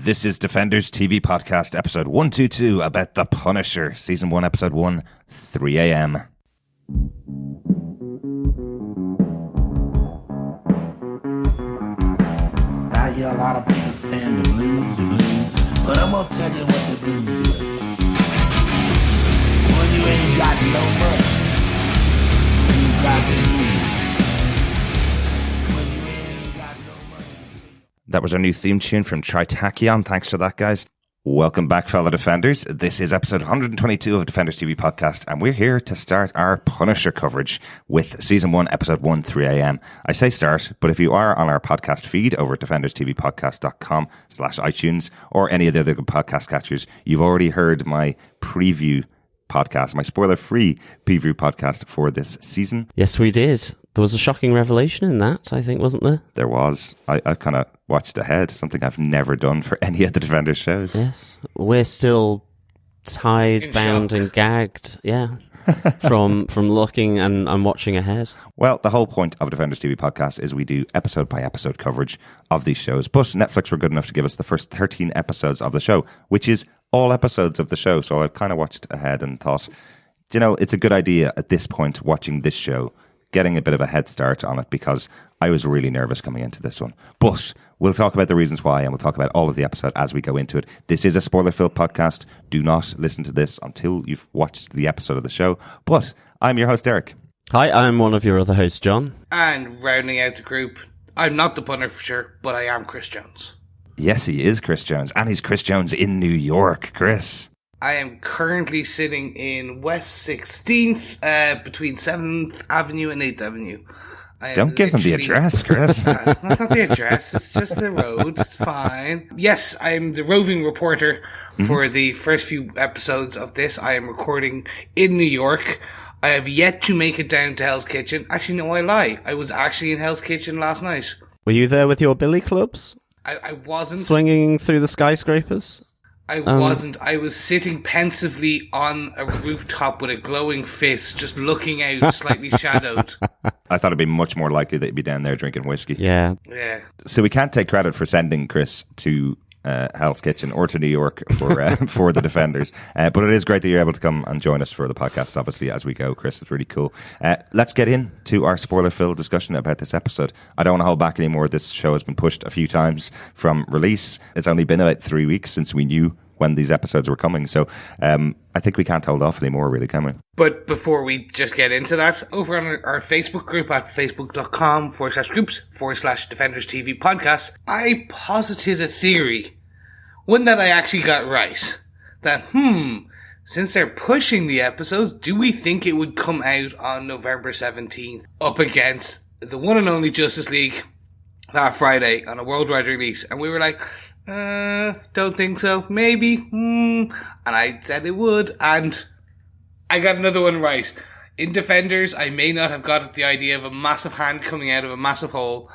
This is Defenders TV Podcast, episode 122, about The Punisher, season 1, episode 1, 3 a.m. I hear a lot of people saying the blues, but I'm gonna tell you what the blues is. When you ain't got no money, you got the blues. When you ain't got no money. That was our new theme tune from Tritachyon. Thanks to that, guys. Welcome back, fellow Defenders. This is episode 122 of Defenders TV Podcast, and we're here to start our Punisher coverage with season 1, episode 1, 3 a.m. I say start, but if you are on our podcast feed over at defenderstvpodcast.com/iTunes or any of the other good podcast catchers, you've already heard my preview podcast, my spoiler-free preview podcast for this season. Yes, we did. There was a shocking revelation in that, I think, wasn't there? There was. I kind of watched ahead, something I've never done for any of the Defenders shows. Yes. We're still tied, bound, and gagged, yeah, from looking and watching ahead. Well, the whole point of Defenders TV Podcast is we do episode-by-episode coverage of these shows, but Netflix were good enough to give us the first 13 episodes of the show, which is all episodes of the show, so I've kind of watched ahead and thought, you know, it's a good idea at this point, watching this show, getting a bit of a head start on it, because I was really nervous coming into this one. But we'll talk about the reasons why, and we'll talk about all of the episode as we go into it. This is a spoiler-filled podcast. Do not listen to this until you've watched the episode of the show. But I'm your host, Derek. Hi, I'm one of your other hosts, John. And rounding out the group, I'm not the Punisher, but I am Chris Jones. Yes, he is Chris Jones, and he's Chris Jones in New York. Chris. I am currently sitting in West 16th, between 7th Avenue and 8th Avenue. Don't give them the address, Chris. That's not the address, it's just the road, it's fine. Yes, I am the roving reporter for the first few episodes of this. I am recording in New York. I have yet to make it down to Hell's Kitchen. Actually, no, I lie. I was actually in Hell's Kitchen last night. Were you there with your billy clubs? I wasn't. Swinging through the skyscrapers? I wasn't. I was sitting pensively on a rooftop with a glowing fist, just looking out, slightly shadowed. I thought it'd be much more likely that you'd be down there drinking whiskey. Yeah. Yeah. So we can't take credit for sending Chris to Hell's Kitchen or to New York for the Defenders. But it is great that you're able to come and join us for the podcast, obviously, as we go, Chris. It's really cool. Let's get into our spoiler-filled discussion about this episode. I don't want to hold back anymore. This show has been pushed a few times from release. It's only been about 3 weeks since we knew when these episodes were coming. So I think we can't hold off anymore, really, can we? But before we just get into that, over on our Facebook group at facebook.com/groups/Defenders TV Podcast, I posited a theory, one that I actually got right, that, since they're pushing the episodes, do we think it would come out on November 17th up against the one and only Justice League that Friday on a worldwide release? And we were like, don't think so. Maybe. And I said it would, and I got another one right. In Defenders, I may not have got the idea of a massive hand coming out of a massive hole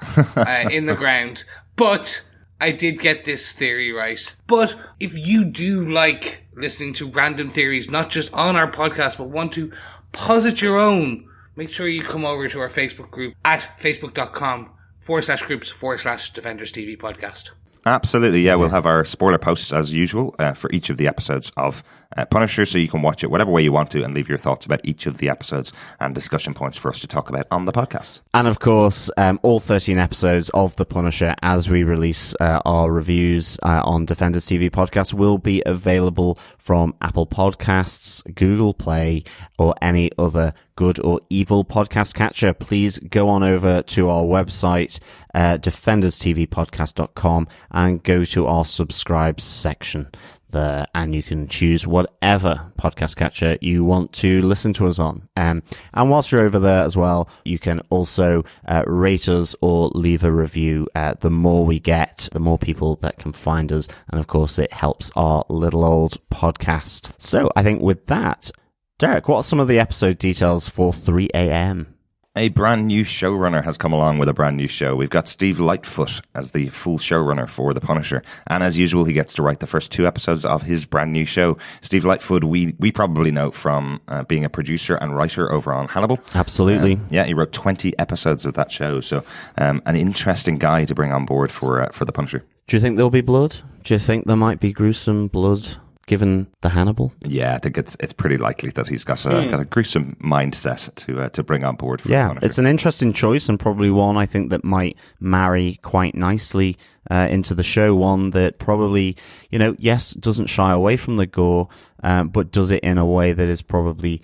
in the ground, but I did get this theory right. But if you do like listening to random theories, not just on our podcast, but want to posit your own, make sure you come over to our Facebook group at facebook.com/groups/Defenders TV Podcast. Absolutely, yeah. We'll have our spoiler posts as usual for each of the episodes of Punisher, so you can watch it whatever way you want to and leave your thoughts about each of the episodes and discussion points for us to talk about on the podcast. And of course, all 13 episodes of The Punisher, as we release our reviews on Defenders TV Podcast, will be available from Apple Podcasts, Google Play, or any other good or evil podcast catcher. Please go on over to our website, defenderstvpodcast.com, and go to our subscribe section there, and you can choose whatever podcast catcher you want to listen to us on. And whilst you're over there as well, you can also rate us or leave a review. The more we get, the more people that can find us, and of course it helps our little old podcast. So I think with that, Derek, what are some of the episode details for 3 a.m.? A brand new showrunner has come along with a brand new show. We've got Steve Lightfoot as the full showrunner for The Punisher. And as usual, he gets to write the first 2 episodes of his brand new show. Steve Lightfoot, we probably know from being a producer and writer over on Hannibal. Absolutely. Yeah, he wrote 20 episodes of that show. So an interesting guy to bring on board for The Punisher. Do you think there'll be blood? Do you think there might be gruesome blood given the Hannibal? Yeah, I think it's pretty likely that he's got a gruesome mindset to bring on board for Yeah, Punisher. it's an interesting choice and probably one I think that might marry quite nicely into the show. One that probably, yes, doesn't shy away from the gore, but does it in a way that is probably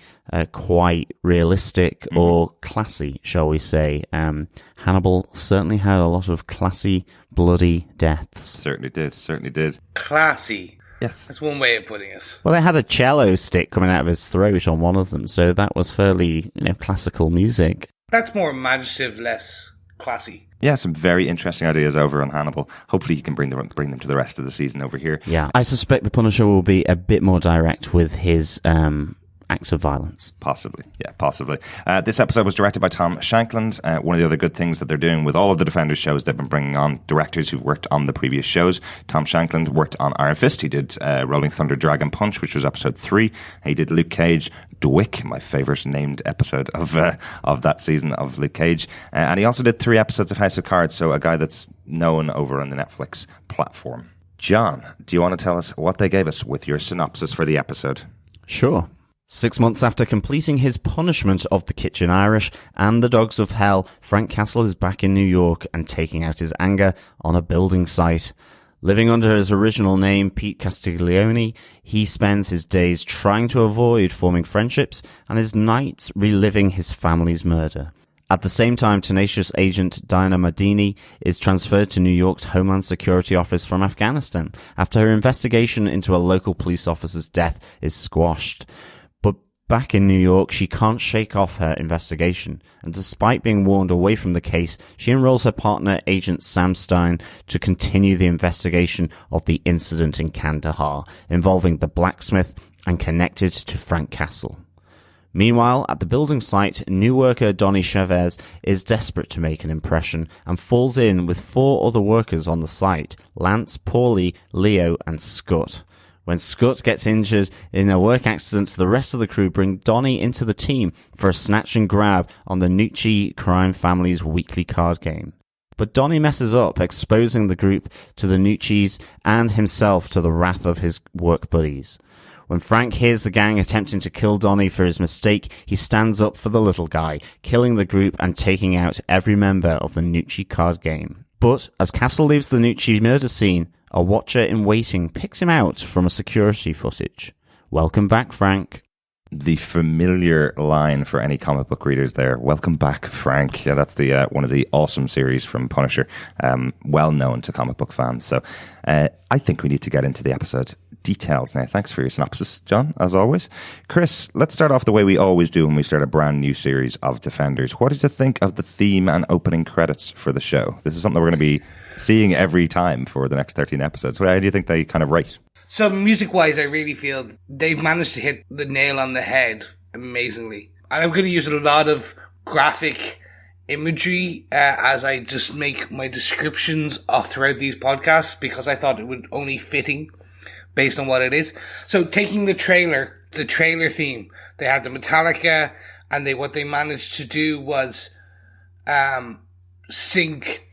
quite realistic or classy, shall we say. Hannibal certainly had a lot of classy, bloody deaths. Certainly did. Classy. Yes. That's one way of putting it. Well, they had a cello stick coming out of his throat on one of them, so that was fairly, classical music. That's more imaginative, less classy. Yeah, some very interesting ideas over on Hannibal. Hopefully he can bring them to the rest of the season over here. Yeah, I suspect the Punisher will be a bit more direct with his acts of violence. Possibly. This episode was directed by Tom Shankland. One of the other good things that they're doing with all of the Defenders shows, they've been bringing on directors who've worked on the previous shows. Tom Shankland worked on Iron Fist. He did Rolling Thunder Dragon Punch, which was episode 3. He did Luke Cage, Dwick, my favourite named episode of that season of Luke Cage. And he also did 3 episodes of House of Cards, so a guy that's known over on the Netflix platform. John, do you want to tell us what they gave us with your synopsis for the episode? Sure. 6 months after completing his punishment of the Kitchen Irish and the Dogs of Hell, Frank Castle is back in New York and taking out his anger on a building site. Living under his original name, Pete Castiglione, he spends his days trying to avoid forming friendships and his nights reliving his family's murder. At the same time, tenacious agent Diana Madini is transferred to New York's Homeland Security Office from Afghanistan after her investigation into a local police officer's death is squashed. Back in New York, she can't shake off her investigation, and despite being warned away from the case, she enrolls her partner, Agent Sam Stein, to continue the investigation of the incident in Kandahar, involving the blacksmith and connected to Frank Castle. Meanwhile, at the building site, new worker Donnie Chavez is desperate to make an impression and falls in with 4 other workers on the site, Lance, Paulie, Leo, and Scott. When Scott gets injured in a work accident, the rest of the crew bring Donnie into the team for a snatch and grab on the Nucci crime family's weekly card game. But Donnie messes up, exposing the group to the Nuccis and himself to the wrath of his work buddies. When Frank hears the gang attempting to kill Donnie for his mistake, he stands up for the little guy, killing the group and taking out every member of the Nucci card game. But as Castle leaves the Nucci murder scene, a watcher in waiting picks him out from a security footage. Welcome back, Frank. The familiar line for any comic book readers there. Welcome back, Frank. Yeah, that's the one of the awesome series from Punisher, well known to comic book fans. So I think we need to get into the episode details now. Thanks for your synopsis, John, as always. Chris, let's start off the way we always do when we start a brand new series of Defenders. What did you think of the theme and opening credits for the show? This is something we're going to be seeing every time for the next 13 episodes. How do you think they kind of rate? So music-wise, I really feel they've managed to hit the nail on the head amazingly. And I'm going to use a lot of graphic imagery as I just make my descriptions throughout these podcasts because I thought it would only fitting based on what it is. So taking the trailer theme, they had the Metallica, and what they managed to do was sync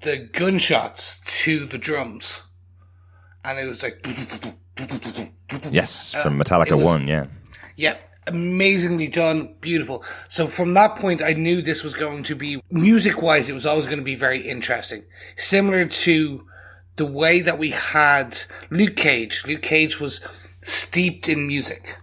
the gunshots to the drums. And it was like... Yes, from Metallica 1, yeah. Yeah, amazingly done, beautiful. So from that point, I knew this was going to be, music-wise, it was always going to be very interesting. Similar to the way that we had Luke Cage. Luke Cage was steeped in music.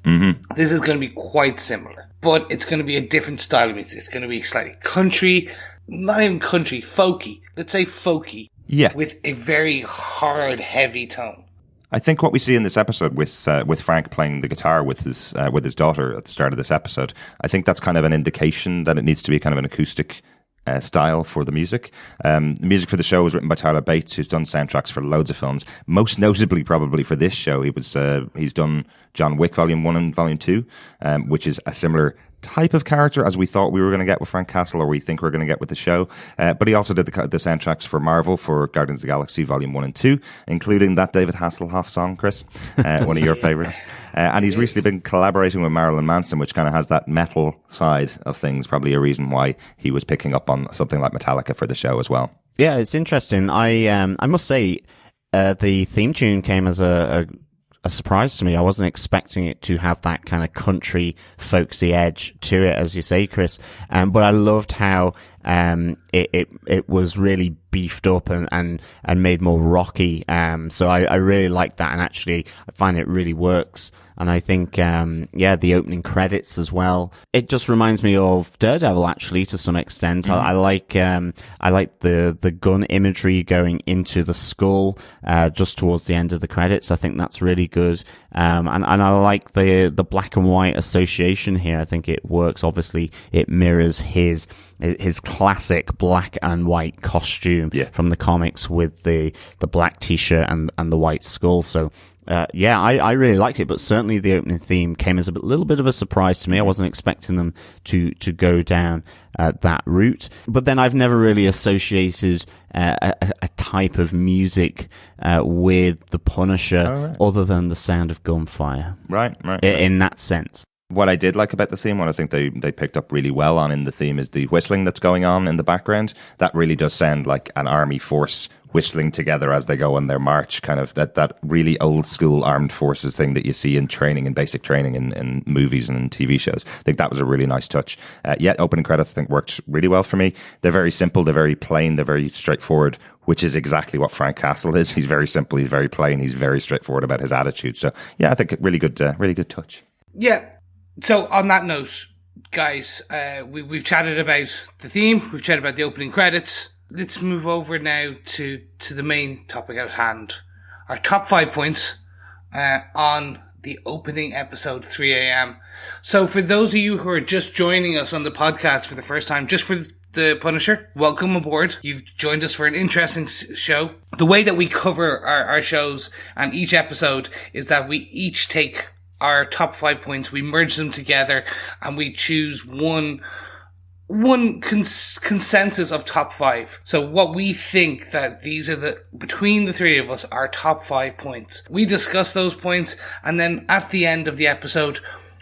Mm-hmm. This is going to be quite similar, but it's going to be a different style of music. It's going to be slightly country, not even country, folky. Let's say folky. Yeah. With a very hard, heavy tone. I think what we see in this episode with Frank playing the guitar with his daughter at the start of this episode, I think that's kind of an indication that it needs to be kind of an acoustic style for the music. The music for the show was written by Tyler Bates, who's done soundtracks for loads of films. Most notably, probably for this show, he's done John Wick Volume 1 and Volume 2, which is a similar type of character as we thought we were going to get with Frank Castle, or we think we're going to get with the show. But he also did the soundtracks for Marvel for Guardians of the Galaxy Volume 1 and 2, including that David Hasselhoff song, Chris, one of your favorites. And he's recently been collaborating with Marilyn Manson, which kind of has that metal side of things, probably a reason why he was picking up on something like Metallica for the show as well. Yeah, it's interesting. I must say, the theme tune came as a surprise to me. I wasn't expecting it to have that kind of country folksy edge to it, as you say, Chris. But I loved how it was really beefed up and made more rocky. So I really like that, and actually I find it really works. And I think, the opening credits as well. It just reminds me of Daredevil, actually, to some extent. I like the gun imagery going into the skull, just towards the end of the credits. I think that's really good. And I like the black and white association here. I think it works. Obviously, it mirrors his classic black and white costume from the comics with the black t-shirt and the white skull. So, I really liked it, but certainly the opening theme came as a little bit of a surprise to me. I wasn't expecting them to go down that route. But then I've never really associated a type of music with the Punisher other than the sound of gunfire. Right. In that sense. What I did like about the theme, what I think they picked up really well on in the theme, is the whistling that's going on in the background. That really does sound like an army force whistling together as they go on their march, kind of that really old school armed forces thing that you see in training, in basic training in movies and in TV shows. I think that was a really nice touch. Opening credits I think worked really well for me. They're very simple, they're very plain, they're very straightforward, which is exactly what Frank Castle is. He's very simple, he's very plain, he's very straightforward about his attitude. So yeah, I think really good touch. Yeah. So on that note, guys, we've chatted about the theme, we've chatted about the opening credits. Let's move over now to the main topic at hand. Our top 5 points on the opening episode, 3 a.m. So for those of you who are just joining us on the podcast for the first time, just for the Punisher, welcome aboard. You've joined us for an interesting show. The way that we cover our shows and each episode is that we each take our top 5 points, we merge them together, and we choose one consensus of top 5. So what we think that these are between the three of us, our top 5 points. We discuss those points, and then at the end of the episode,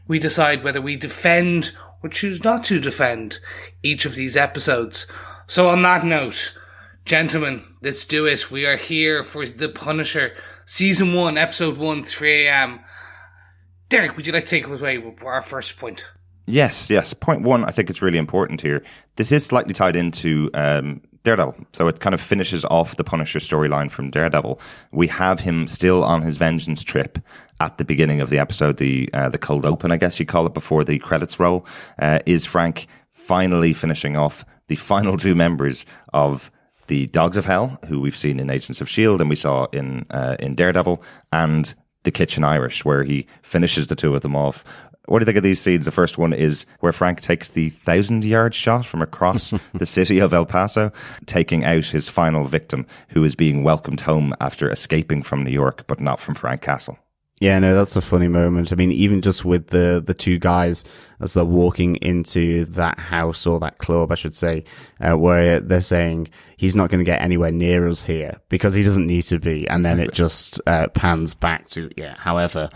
we decide whether we defend or choose not to defend each of these episodes. So on that note, gentlemen, let's do it. We are here for The Punisher, Season 1, Episode 1, 3 a.m. Derek, would you like to take us away with our first point? Yes. Point 1, I think it's really important here. This is slightly tied into Daredevil, so it kind of finishes off the Punisher storyline from Daredevil. We have him still on his vengeance trip at the beginning of the episode, the cold open, I guess you call it, before the credits roll. Is Frank finally finishing off the final 2 members of the Dogs of Hell, who we've seen in Agents of S.H.I.E.L.D. and we saw in Daredevil, and the Kitchen Irish, where he finishes the 2 of them off. What do you think of these scenes? The first one is where Frank takes the 1,000-yard shot from across the city of El Paso, taking out his final victim, who is being welcomed home after escaping from New York, but not from Frank Castle. Yeah, no, that's a funny moment. I mean, even just with the 2 guys as they're walking into that house, or that club, I should say, where they're saying he's not going to get anywhere near us here because he doesn't need to be. And then it just pans back to, however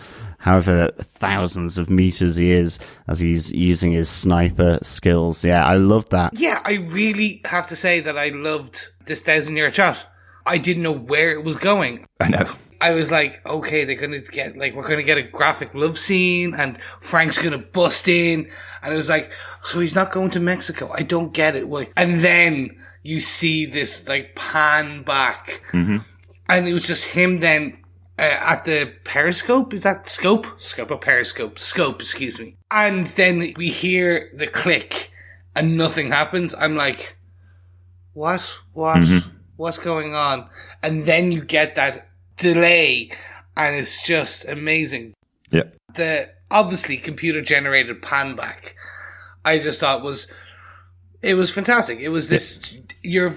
thousands of meters he is as he's using his sniper skills. Yeah, I love that. Yeah, I really have to say that I loved this 1,000-yard shot. I didn't know where it was going. I know. I was like, okay, we're going to get a graphic love scene and Frank's going to bust in. And it was like, so he's not going to Mexico. I don't get it. And then you see this pan back. Mm-hmm. And it was just him then at the periscope. Is that scope? Scope or periscope? Scope, excuse me. And then we hear the click and nothing happens. I'm like, what? Mm-hmm. What's going on? And then you get that delay, and it's just amazing. Yeah. The obviously computer generated pan back, I just thought it was fantastic. It was this you're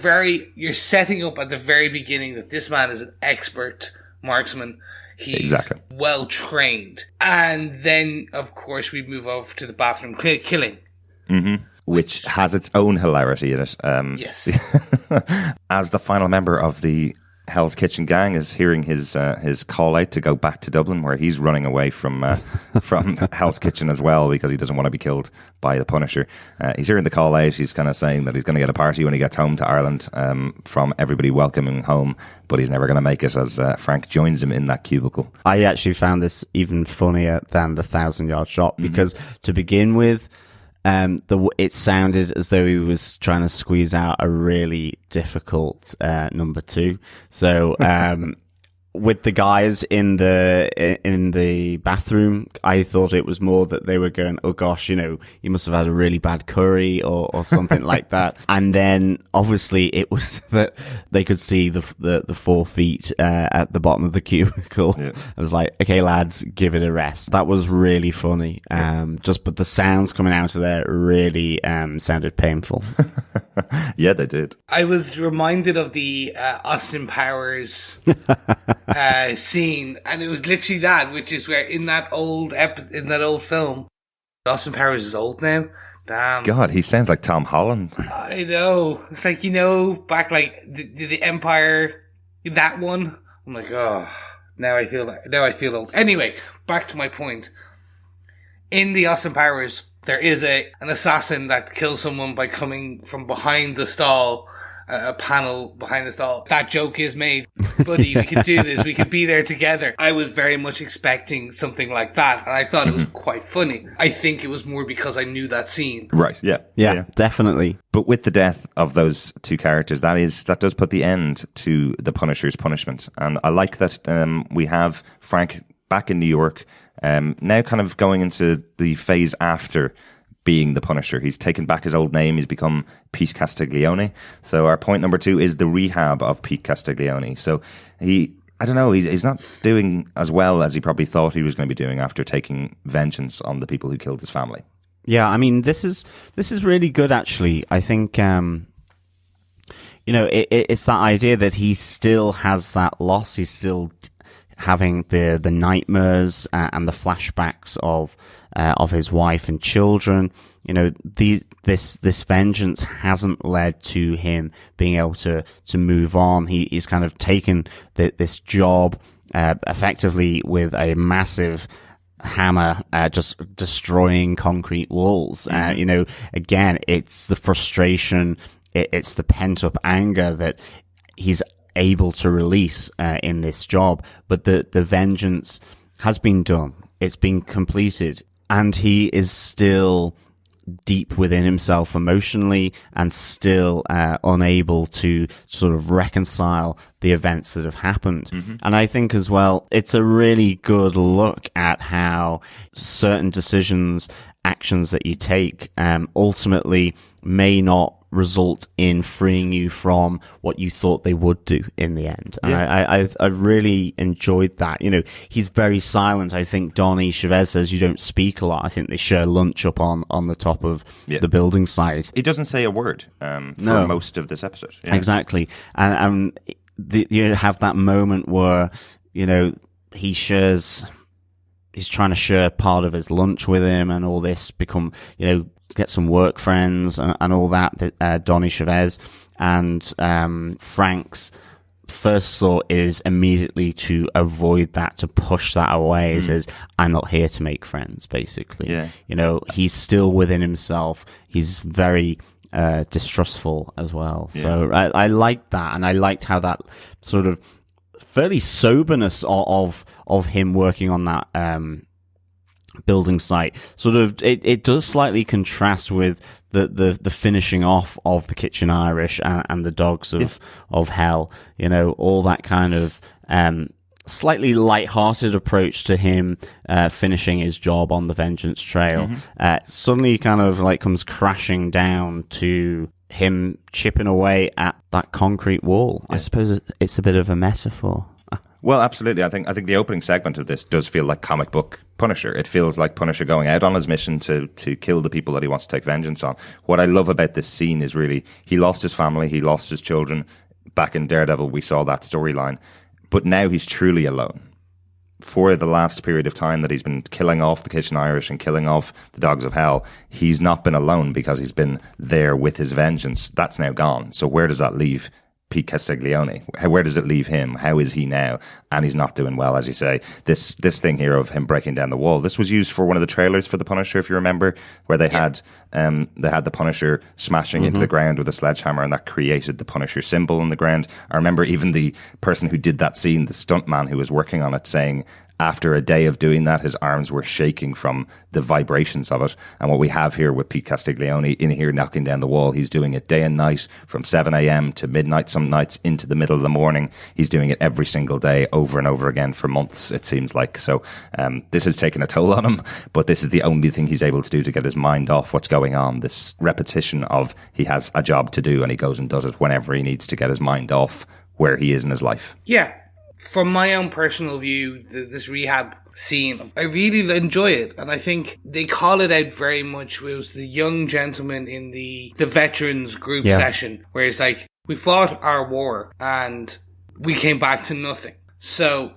setting up at the very beginning that this man is an expert marksman. He's well trained. And then of course we move over to the bathroom killing. Mm-hmm. Which has its own hilarity in it. Yes. As the final member of the Hell's Kitchen gang is hearing his call out to go back to Dublin, where he's running away from Hell's Kitchen as well because he doesn't want to be killed by the Punisher. He's hearing the call out. He's kind of saying that he's going to get a party when he gets home to Ireland from everybody welcoming home, but he's never going to make it as Frank joins him in that cubicle. I actually found this even funnier than the 1,000-yard shot because to begin with, it sounded as though he was trying to squeeze out a really difficult number 2. So with the guys in the bathroom, I thought it was more that they were going, oh gosh, you must have had a really bad curry or something like that. And then obviously it was that they could see the 4 feet at the bottom of the cubicle. Yeah. I was like, okay, lads, give it a rest. That was really funny. But the sounds coming out of there really sounded painful. Yeah, they did. I was reminded of the Austin Powers scene, and it was literally that, which is where in that old film, Austin Powers is old now. Damn. God, he sounds like Tom Holland. I know. It's like, back like the Empire, that one. I'm like, oh, now I feel old. Anyway, back to my point. In the Austin Powers, there is an assassin that kills someone by coming from behind the stall, a panel behind the stall. That joke is made. Buddy, we could do this. We could be there together. I was very much expecting something like that, and I thought it was quite funny. I think it was more because I knew that scene. Right, yeah. Yeah, definitely. But with the death of those 2 characters, that does put the end to the Punisher's punishment. And I like that we have Frank back in New York, now kind of going into the phase after being the Punisher. He's taken back his old name. He's become Pete Castiglione. So our point number 2 is the rehab of Pete Castiglione. So he's not doing as well as he probably thought he was going to be doing after taking vengeance on the people who killed his family. Yeah, I mean, this is really good, actually. I think, it's that idea that he still has that loss. He's still having the nightmares and the flashbacks of his wife and children. This vengeance hasn't led to him being able to move on. He's kind of taken this job effectively with a massive hammer, just destroying concrete walls. Again, it's the frustration, it's the pent up anger that he's able to release in this job, but the vengeance has been done. It's been completed, and he is still deep within himself emotionally and still unable to sort of reconcile the events that have happened. And I think as well, it's a really good look at how certain decisions, actions that you take ultimately may not result in freeing you from what you thought they would do in the end. And I've really enjoyed that. He's very silent. I think Donnie Chavez says you don't speak a lot. I think they share lunch up on the top of the building site. He doesn't say a word for most of this episode. Yeah. Exactly. And you have that moment where, he's trying to share part of his lunch with him and all this get some work friends and all that, Donnie Chavez. And Frank's first thought is immediately to avoid that, to push that away. He says, I'm not here to make friends, basically. Yeah. He's still within himself. He's very distrustful as well. Yeah. So I liked that, and I liked how that sort of fairly soberness of him working on that building site sort of it does slightly contrast with the finishing off of the Kitchen Irish and the Dogs of Hell, all that kind of slightly light-hearted approach to him finishing his job on the Vengeance Trail suddenly kind of like comes crashing down to him chipping away at that concrete wall. I suppose it's a bit of a metaphor. Well, absolutely. I think the opening segment of this does feel like comic book Punisher. It feels like Punisher going out on his mission to kill the people that he wants to take vengeance on. What I love about this scene is really he lost his family, he lost his children. Back in Daredevil, we saw that storyline. But now he's truly alone. For the last period of time that he's been killing off the Kitchen Irish and killing off the Dogs of Hell, he's not been alone because he's been there with his vengeance. That's now gone. So where does that leave Pete Castiglione? Where does it leave him? How is he now? And he's not doing well, as you say. This thing here of him breaking down the wall. This was used for one of the trailers for The Punisher, if you remember, where they had the Punisher smashing into the ground with a sledgehammer, and that created the Punisher symbol on the ground. I remember even the person who did that scene, the stuntman who was working on it, saying after a day of doing that, his arms were shaking from the vibrations of it. And what we have here with Pete Castiglione in here knocking down the wall, he's doing it day and night from 7 a.m. to midnight, some nights into the middle of the morning. He's doing it every single day over and over again for months, it seems like. So this has taken a toll on him, but this is the only thing he's able to do to get his mind off what's going on. This repetition of he has a job to do and he goes and does it whenever he needs to get his mind off where he is in his life. Yeah. From my own personal view, this rehab scene, I really enjoy it. And I think they call it out very much. It was the young gentleman in the veterans group session, where it's like, we fought our war and we came back to nothing. So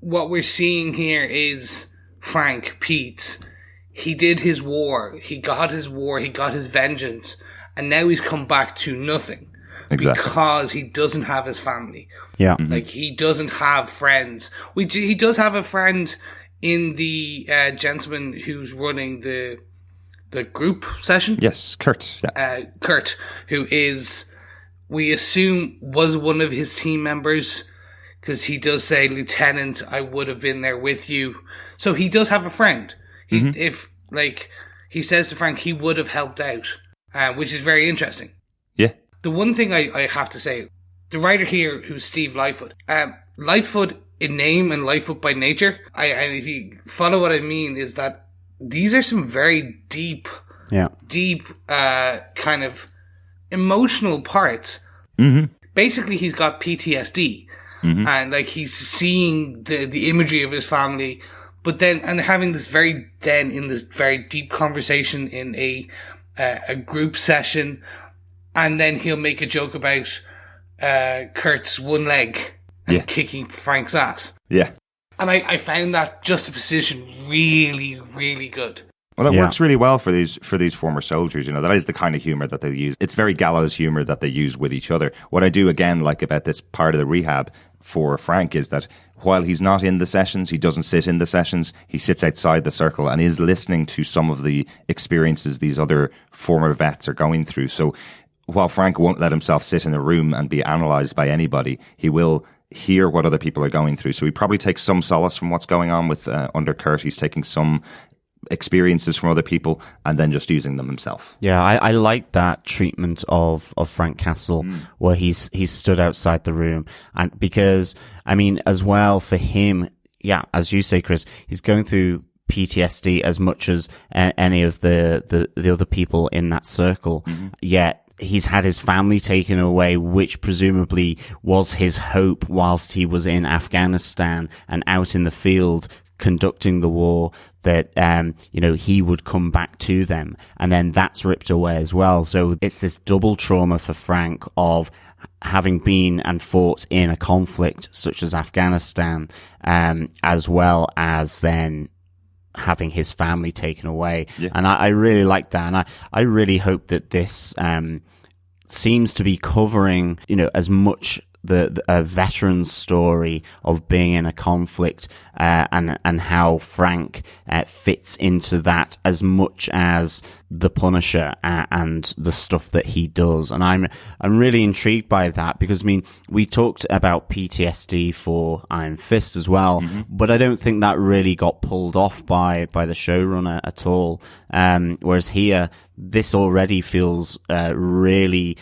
what we're seeing here is Frank, Pete, he did his war, he got his vengeance, and now he's come back to nothing. Exactly. Because he doesn't have his family. Yeah. Like, he doesn't have friends. He does have a friend in the gentleman who's running the group session. Yes, Kurt. Yeah. Kurt, who is, we assume, was one of his team members, because he does say, Lieutenant, I would have been there with you. So he does have a friend. If, like, he says to Frank, he would have helped out, which is very interesting. Yeah. The one thing I have to say, the writer here, who's Steve Lightfoot, Lightfoot in name and Lightfoot by nature, and if you follow what I mean, is that these are some very deep kind of emotional parts. Mm-hmm. Basically, he's got PTSD, and like he's seeing the imagery of his family, but then and having this very deep conversation in a group session. And then he'll make a joke about Kurt's one leg and kicking Frank's ass. Yeah. And I found that juxtaposition really, really good. Well, that works really well for these former soldiers. You know, that is the kind of humor that they use. It's very gallows humor that they use with each other. What I do again like about this part of the rehab for Frank is that while he's not in the sessions, he doesn't sit in the sessions. He sits outside the circle and is listening to some of the experiences these other former vets are going through. So while Frank won't let himself sit in a room and be analysed by anybody, he will hear what other people are going through. So he probably takes some solace from what's going on with under Kurt. He's taking some experiences from other people and then just using them himself. Yeah, I like that treatment of Frank Castle where he's stood outside the room, and because I mean as well for him, as you say, Chris, he's going through PTSD as much as any of the other people in that circle. Yet he's had his family taken away, which presumably was his hope whilst he was in Afghanistan and out in the field conducting the war, that he would come back to them, and then that's ripped away as well. So it's this double trauma for Frank of having been and fought in a conflict such as Afghanistan, as well as then having his family taken away. And I really like that, and I really hope that this seems to be covering as much the veteran's story of being in a conflict, and how Frank fits into that as much as the Punisher and the stuff that he does. And I'm really intrigued by that, because I mean we talked about PTSD for Iron Fist as well, but I don't think that really got pulled off by the showrunner at all. Whereas here, this already feels really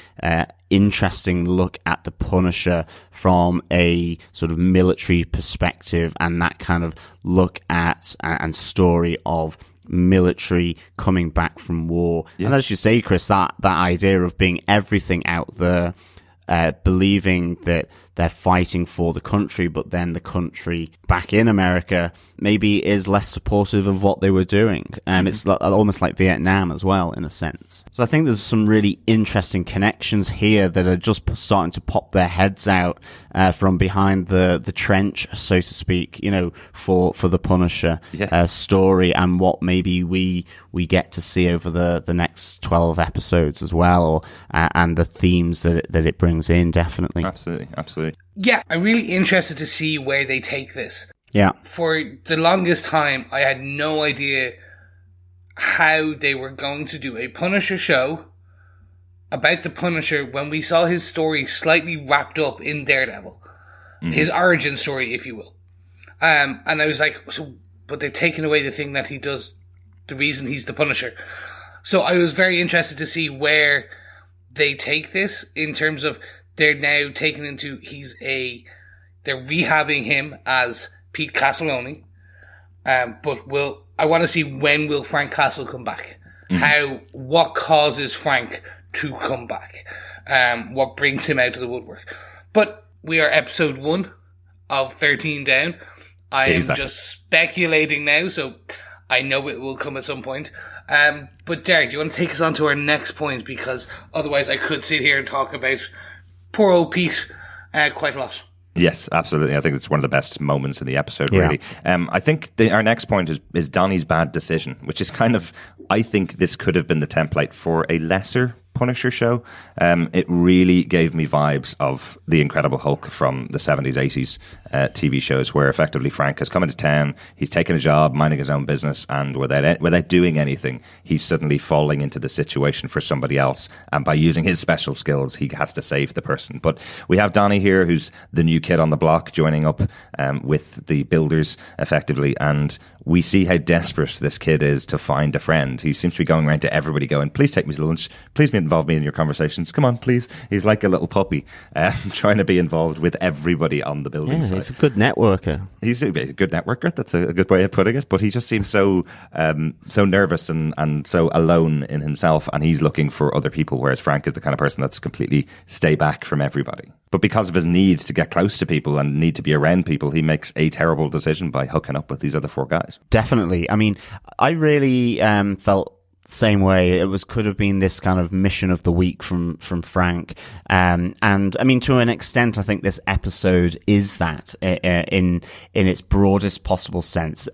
interesting look at the Punisher from a sort of military perspective, and that kind of look at and story of military coming back from war. And as you say, Chris, that idea of being everything out there, believing that they're fighting for the country, but then the country back in America maybe is less supportive of what they were doing. It's almost like Vietnam as well, in a sense. So I think there's some really interesting connections here that are just starting to pop their heads out from behind the trench, so to speak, for the Punisher story, and what maybe we get to see over the next 12 episodes as well, or and the themes that it brings in, definitely. Absolutely. Yeah, I'm really interested to see where they take this. Yeah. For the longest time, I had no idea how they were going to do a Punisher show about the Punisher when we saw his story slightly wrapped up in Daredevil. His origin story, if you will. And I was like, but they've taken away the thing that he does, the reason he's the Punisher. So I was very interested to see where they take this, in terms of they're now taking into, they're rehabbing him as Pete Castelloni, but I want to see, when will Frank Castle come back? What causes Frank to come back? What brings him out of the woodwork? But we are episode 1 of 13 down. I am just speculating now, so I know it will come at some point. But Derek, do you want to take us on to our next point? Because otherwise I could sit here and talk about poor old Pete quite a lot. Yes, absolutely. I think it's one of the best moments in the episode, really. I think our next point is Donnie's bad decision, which is kind of, I think this could have been the template for a lesser Punisher show. It really gave me vibes of the Incredible Hulk from the 70s, 80s TV shows, where effectively Frank has come into town, he's taken a job, minding his own business, and without doing anything, he's suddenly falling into the situation for somebody else, and by using his special skills, he has to save the person. But we have Donnie here, who's the new kid on the block, joining up with the builders, effectively, and we see how desperate this kid is to find a friend. He seems to be going around to everybody going, please take me to lunch, please involve me in your conversations, come on, please. He's like a little puppy, trying to be involved with everybody on the building site. He's a good networker. He's a good networker, that's a good way of putting it, but he just seems so nervous and so alone in himself, and he's looking for other people, whereas Frank is the kind of person that's completely stay back from everybody. But because of his need to get close to people and need to be around people, he makes a terrible decision by hooking up with these other 4 guys. Definitely. I mean, I really felt same way. It could have been this kind of mission of the week from Frank, and I mean, to an extent, I think this episode is that in its broadest possible sense.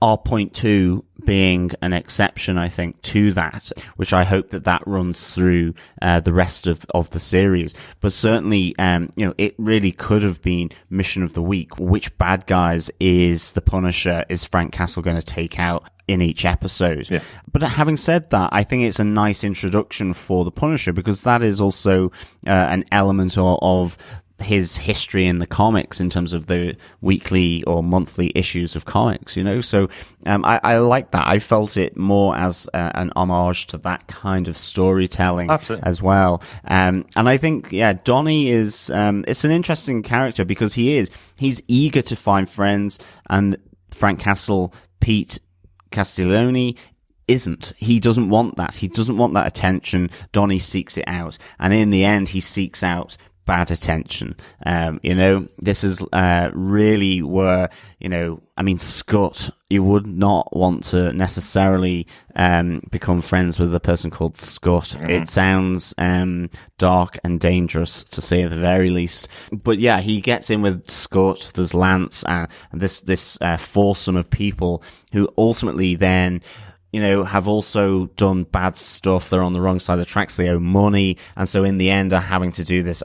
R.2 being an exception, I think, to that, which I hope that runs through the rest of the series. But certainly, it really could have been mission of the week. Which bad guys is the Punisher, is Frank Castle going to take out in each episode? Yeah. But having said that, I think it's a nice introduction for the Punisher, because that is also an element of his history in the comics in terms of the weekly or monthly issues of comics, so I like that. I felt it more as an homage to that kind of storytelling. Absolutely. As well. And I think, Donnie is it's an interesting character, because he's eager to find friends, and Frank Castle, Pete Castelloni, isn't. He doesn't want that. He doesn't want that attention. Donnie seeks it out, and in the end he seeks out bad attention. This is really where, Scott, you would not want to necessarily become friends with a person called Scott. It sounds dark and dangerous, to say the very least. But yeah, he gets in with Scott, there's Lance, and this foursome of people who ultimately then have also done bad stuff. They're on the wrong side of the tracks. They owe money. And so in the end are having to do this,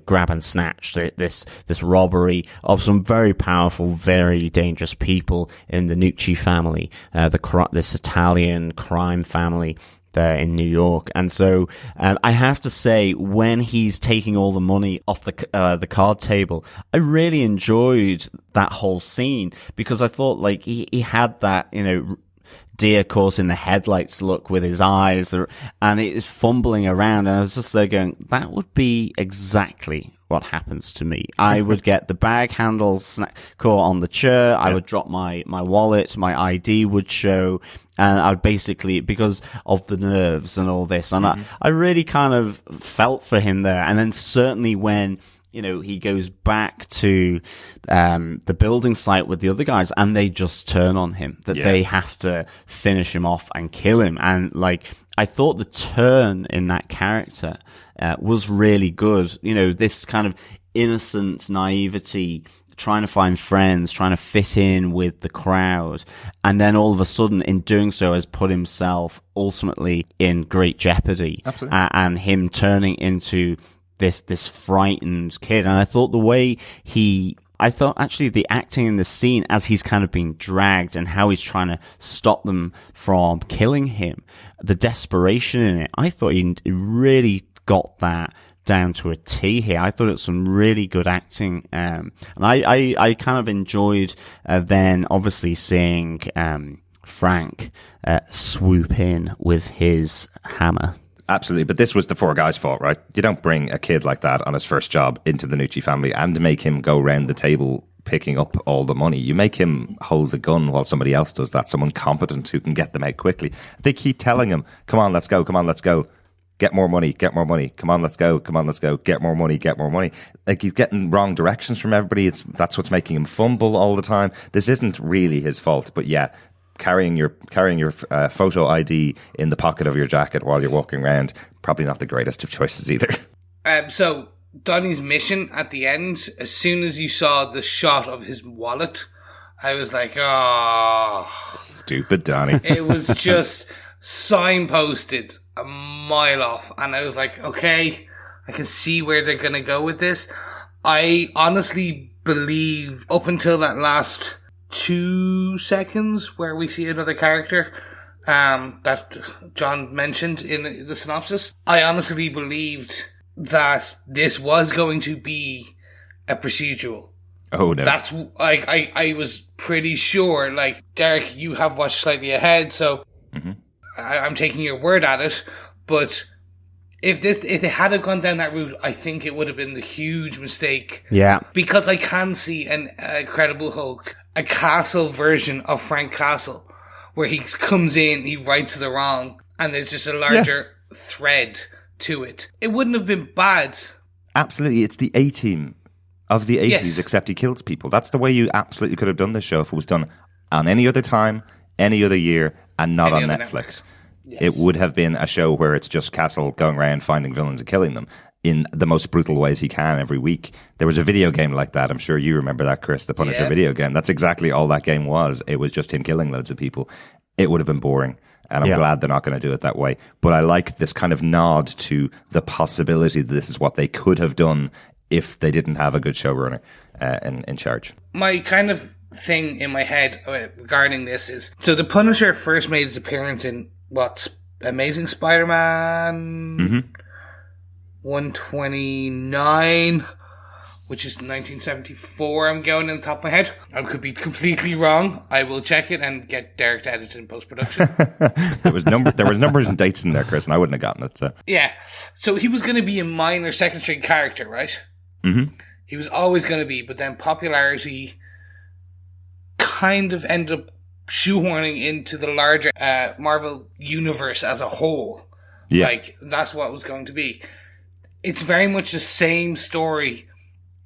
grab and snatch, this robbery of some very powerful, very dangerous people in the Nucci family, this Italian crime family there in New York. And so, I have to say, when he's taking all the money off the card table, I really enjoyed that whole scene, because I thought, like, he had that, deer caught in the headlights look with his eyes, and it is fumbling around, and I was just there going, that would be exactly what happens to me. I would get the bag handle caught on the chair. I would drop my wallet. My ID would show. And I would basically, because of the nerves and all this, and I really kind of felt for him there. And then certainly when, you know, he goes back to the building site with the other guys and they just turn on him, that they have to finish him off and kill him. And like, I thought the turn in that character was really good. You know, this kind of innocent naivety, trying to find friends, trying to fit in with the crowd. And then all of a sudden, in doing so, has put himself ultimately in great jeopardy. Absolutely. And him turning into this frightened kid. And I thought I thought actually the acting in the scene as he's kind of being dragged and how he's trying to stop them from killing him, the desperation in it, I thought he really got that down to a T here. I thought it was some really good acting. And I kind of enjoyed then obviously seeing Frank swoop in with his hammer. Absolutely, but this was the four guys' fault, right? You don't bring a kid like that on his first job into the Nucci family and make him go round the table picking up all the money. You make him hold the gun while somebody else does that, someone competent who can get them out quickly. They keep telling him, come on, let's go, come on, let's go. Get more money, get more money. Come on, let's go, come on, let's go. Get more money, get more money. Like, he's getting wrong directions from everybody. That's what's making him fumble all the time. This isn't really his fault, but yeah, carrying your photo ID in the pocket of your jacket while you're walking around, probably not the greatest of choices either. So Donnie's mission at the end, as soon as you saw the shot of his wallet, I was like, oh, stupid Donnie. It was just signposted a mile off, and I was like, okay, I can see where they're gonna go with this. I honestly believe up until that last 2 seconds where we see another character that John mentioned in the synopsis, I honestly believed that this was going to be a procedural. Oh no. That's I was pretty sure. Like, Derek, you have watched slightly ahead, so I'm taking your word at it. But if they had gone down that route, I think it would have been the huge mistake. Yeah. Because I can see an Incredible Hulk, a Castle version of Frank Castle, where he comes in, he rights the wrong, and there's just a larger thread to it. It wouldn't have been bad. Absolutely. It's the A-Team of the 80s, Yes. except he kills people. That's the way you absolutely could have done this show if it was done on any other time, any other year, and not Any on other Netflix. network. Yes. It would have been a show where it's just Castle going around finding villains and killing them in the most brutal ways he can every week. There was a video game like that. I'm sure you remember that, Chris, the Punisher video game. That's exactly all that game was. It was just him killing loads of people. It would have been boring. And I'm glad they're not going to do it that way. But I like this kind of nod to the possibility that this is what they could have done if they didn't have a good showrunner in charge. My kind of thing in my head regarding this is, so the Punisher first made his appearance in Amazing Spider-Man 129, which is 1974. I'm going in the top of my head. I could be completely wrong. I will check it and get Derek to edit it in post-production. There was numbers and dates in there, Chris, and I wouldn't have gotten it. So. Yeah. So he was going to be a minor second-string character, right? Mm-hmm. He was always going to be, but then popularity kind of ended up shoehorning into the larger Marvel universe as a whole. Yeah. Like, that's what it was going to be. It's very much the same story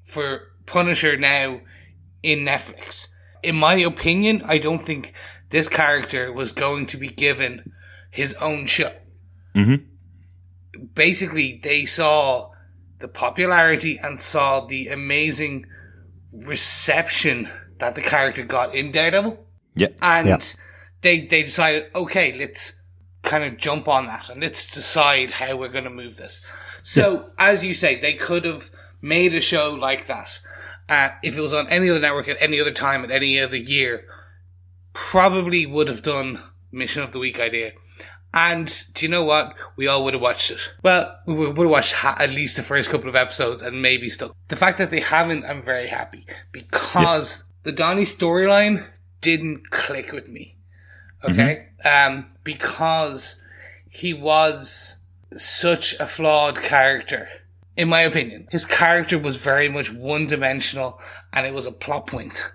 for Punisher now in Netflix. In my opinion, I don't think this character was going to be given his own show. Mm-hmm. Basically, they saw the popularity and saw the amazing reception that the character got in Daredevil. Yeah. And they decided, okay, let's kind of jump on that and let's decide how we're going to move this. So, as you say, they could have made a show like that. If it was on any other network at any other time, at any other year, probably would have done Mission of the Week idea. And do you know what? We all would have watched it. Well, we would have watched at least the first couple of episodes and maybe stuck. The fact that they haven't, I'm very happy. Because the Donnie storyline didn't click with me. Okay? Because he was such a flawed character in my opinion. His character was very much one-dimensional, and it was a plot point.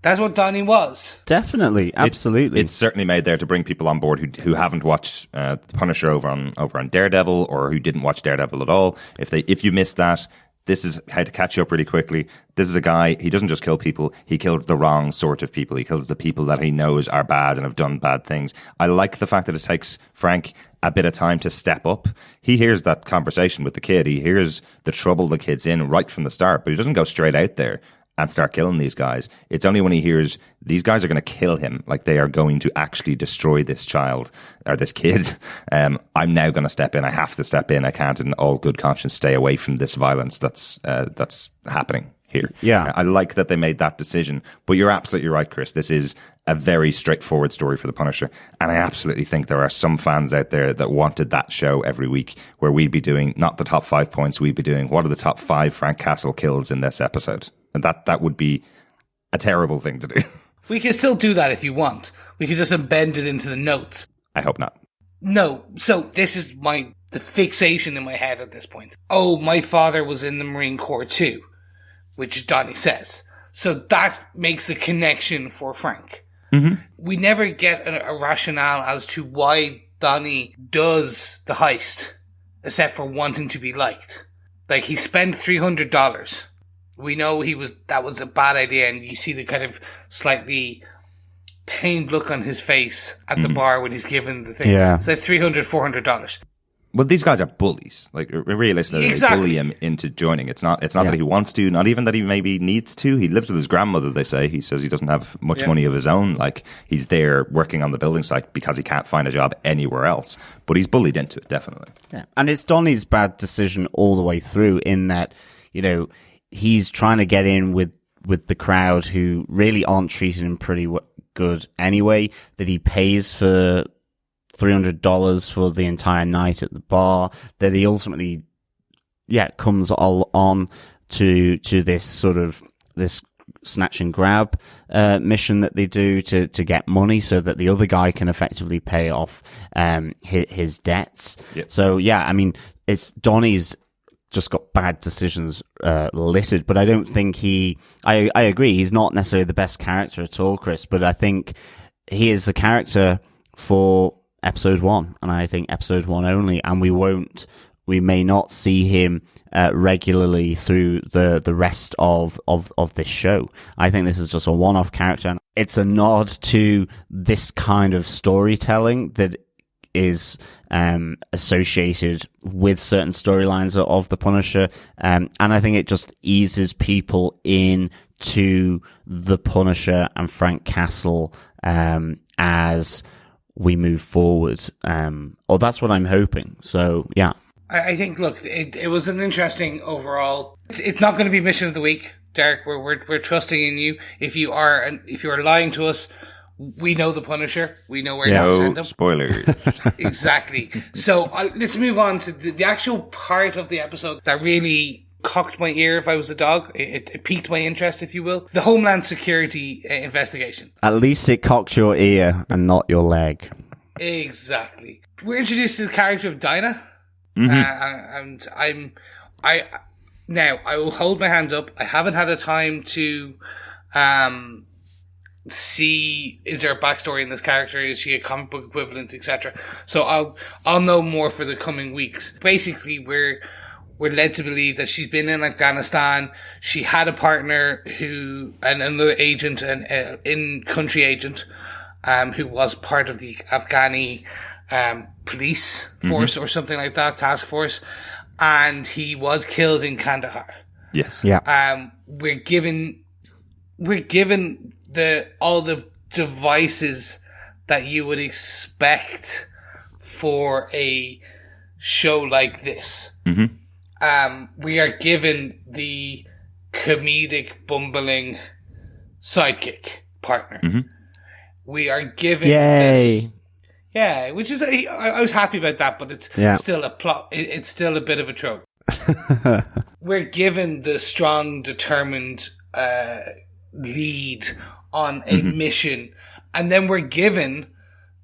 That's what Donnie was. Definitely, absolutely. It's certainly made there to bring people on board who haven't watched The Punisher over on Daredevil, or who didn't watch Daredevil at all. If you missed that, this is how to catch up really quickly. This is a guy, he doesn't just kill people, he kills the wrong sort of people. He kills the people that he knows are bad and have done bad things. I like the fact that it takes Frank a bit of time to step up. He hears that conversation with the kid. He hears the trouble the kid's in right from the start, but he doesn't go straight out there and start killing these guys. It's only when he hears these guys are going to kill him, like they are going to actually destroy this child or this kid. I'm now going to step in. I have to step in. I can't, in all good conscience, stay away from this violence that's happening here. Yeah, I like that they made that decision. But you're absolutely right, Chris. This is a very straightforward story for the Punisher, and I absolutely think there are some fans out there that wanted that show every week, where we'd be doing not the top 5 points, we'd be doing what are the top 5 Frank Castle kills in this episode. And that would be a terrible thing to do. We can still do that if you want. We could just embed it into the notes. I hope not. No. So this is the fixation in my head at this point. Oh, my father was in the Marine Corps too, which Donnie says. So that makes the connection for Frank. Mm-hmm. We never get a rationale as to why Donnie does the heist, except for wanting to be liked. Like, he spent $300. We know that was a bad idea, and you see the kind of slightly pained look on his face at the bar when he's given the thing. Yeah. It's like $300, $400. Well, these guys are bullies. Like, realistically, Exactly. they bully him into joining. It's not that he wants to, not even that he maybe needs to. He lives with his grandmother, they say. He says he doesn't have much money of his own. Like, he's there working on the building site because he can't find a job anywhere else. But he's bullied into it, definitely. Yeah. And it's Donnie's bad decision all the way through, in that, he's trying to get in with the crowd who really aren't treating him pretty good anyway, that he pays for $300 for the entire night at the bar, that he ultimately comes all on to this sort of this snatch and grab mission that they do to get money so that the other guy can effectively pay off his debts. Yep. So I mean, it's Donnie's just got bad decisions littered, but I don't think I agree, he's not necessarily the best character at all, Chris, but I think he is the character for episode 1, and I think episode 1 only, and we may not see him regularly through the rest of this show. I think this is just a one-off character, and it's a nod to this kind of storytelling that is associated with certain storylines of the Punisher, and I think it just eases people into the Punisher and Frank Castle as we move forward, or that's what I'm hoping. So yeah, I think, look, it was an interesting overall. It's not going to be mission of the week, Derek. We're trusting in you. If you are lying to us, we know the Punisher. We know where to send him. Spoilers. Exactly. So let's move on to the actual part of the episode that really cocked my ear if I was a dog. It piqued my interest, if you will. The Homeland Security investigation. At least it cocked your ear and not your leg. Exactly. We're introduced to the character of Dinah. Mm-hmm. And I will hold my hand up. I haven't had a time to see, is there a backstory in this character? Is she a comic book equivalent, etc.? So I'll know more for the coming weeks. Basically, we're led to believe that she's been in Afghanistan. She had a partner another agent, an in-country agent, who was part of the Afghani police force or something like that, task force, and he was killed in Kandahar. Yes. Yeah. We're given all the devices that you would expect for a show like this. Mm-hmm. We are given the comedic, bumbling sidekick partner. Mm-hmm. We are given Yay. this. Yeah, which is I was happy about that, but it's still a plot. It's still a bit of a trope. We're given the strong, determined lead on a mission, and then we're given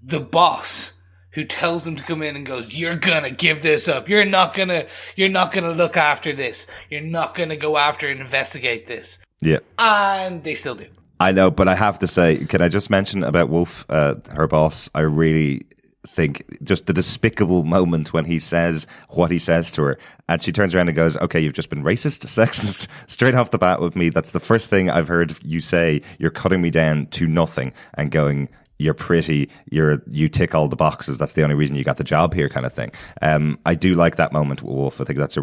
the boss, who tells them to come in and goes, "You're gonna give this up. You're not gonna look after this. You're not gonna go after and investigate this." Yeah. And they still do. I know, but I have to say, can I just mention about Wolf, her boss? I really think just the despicable moment when he says what he says to her, and she turns around and goes, "Okay, you've just been racist, sexist, straight off the bat with me. That's the first thing I've heard you say. You're cutting me down to nothing and going, you're pretty, you tick all the boxes. That's the only reason you got the job here," kind of thing. I do like that moment with Wolf. I think that's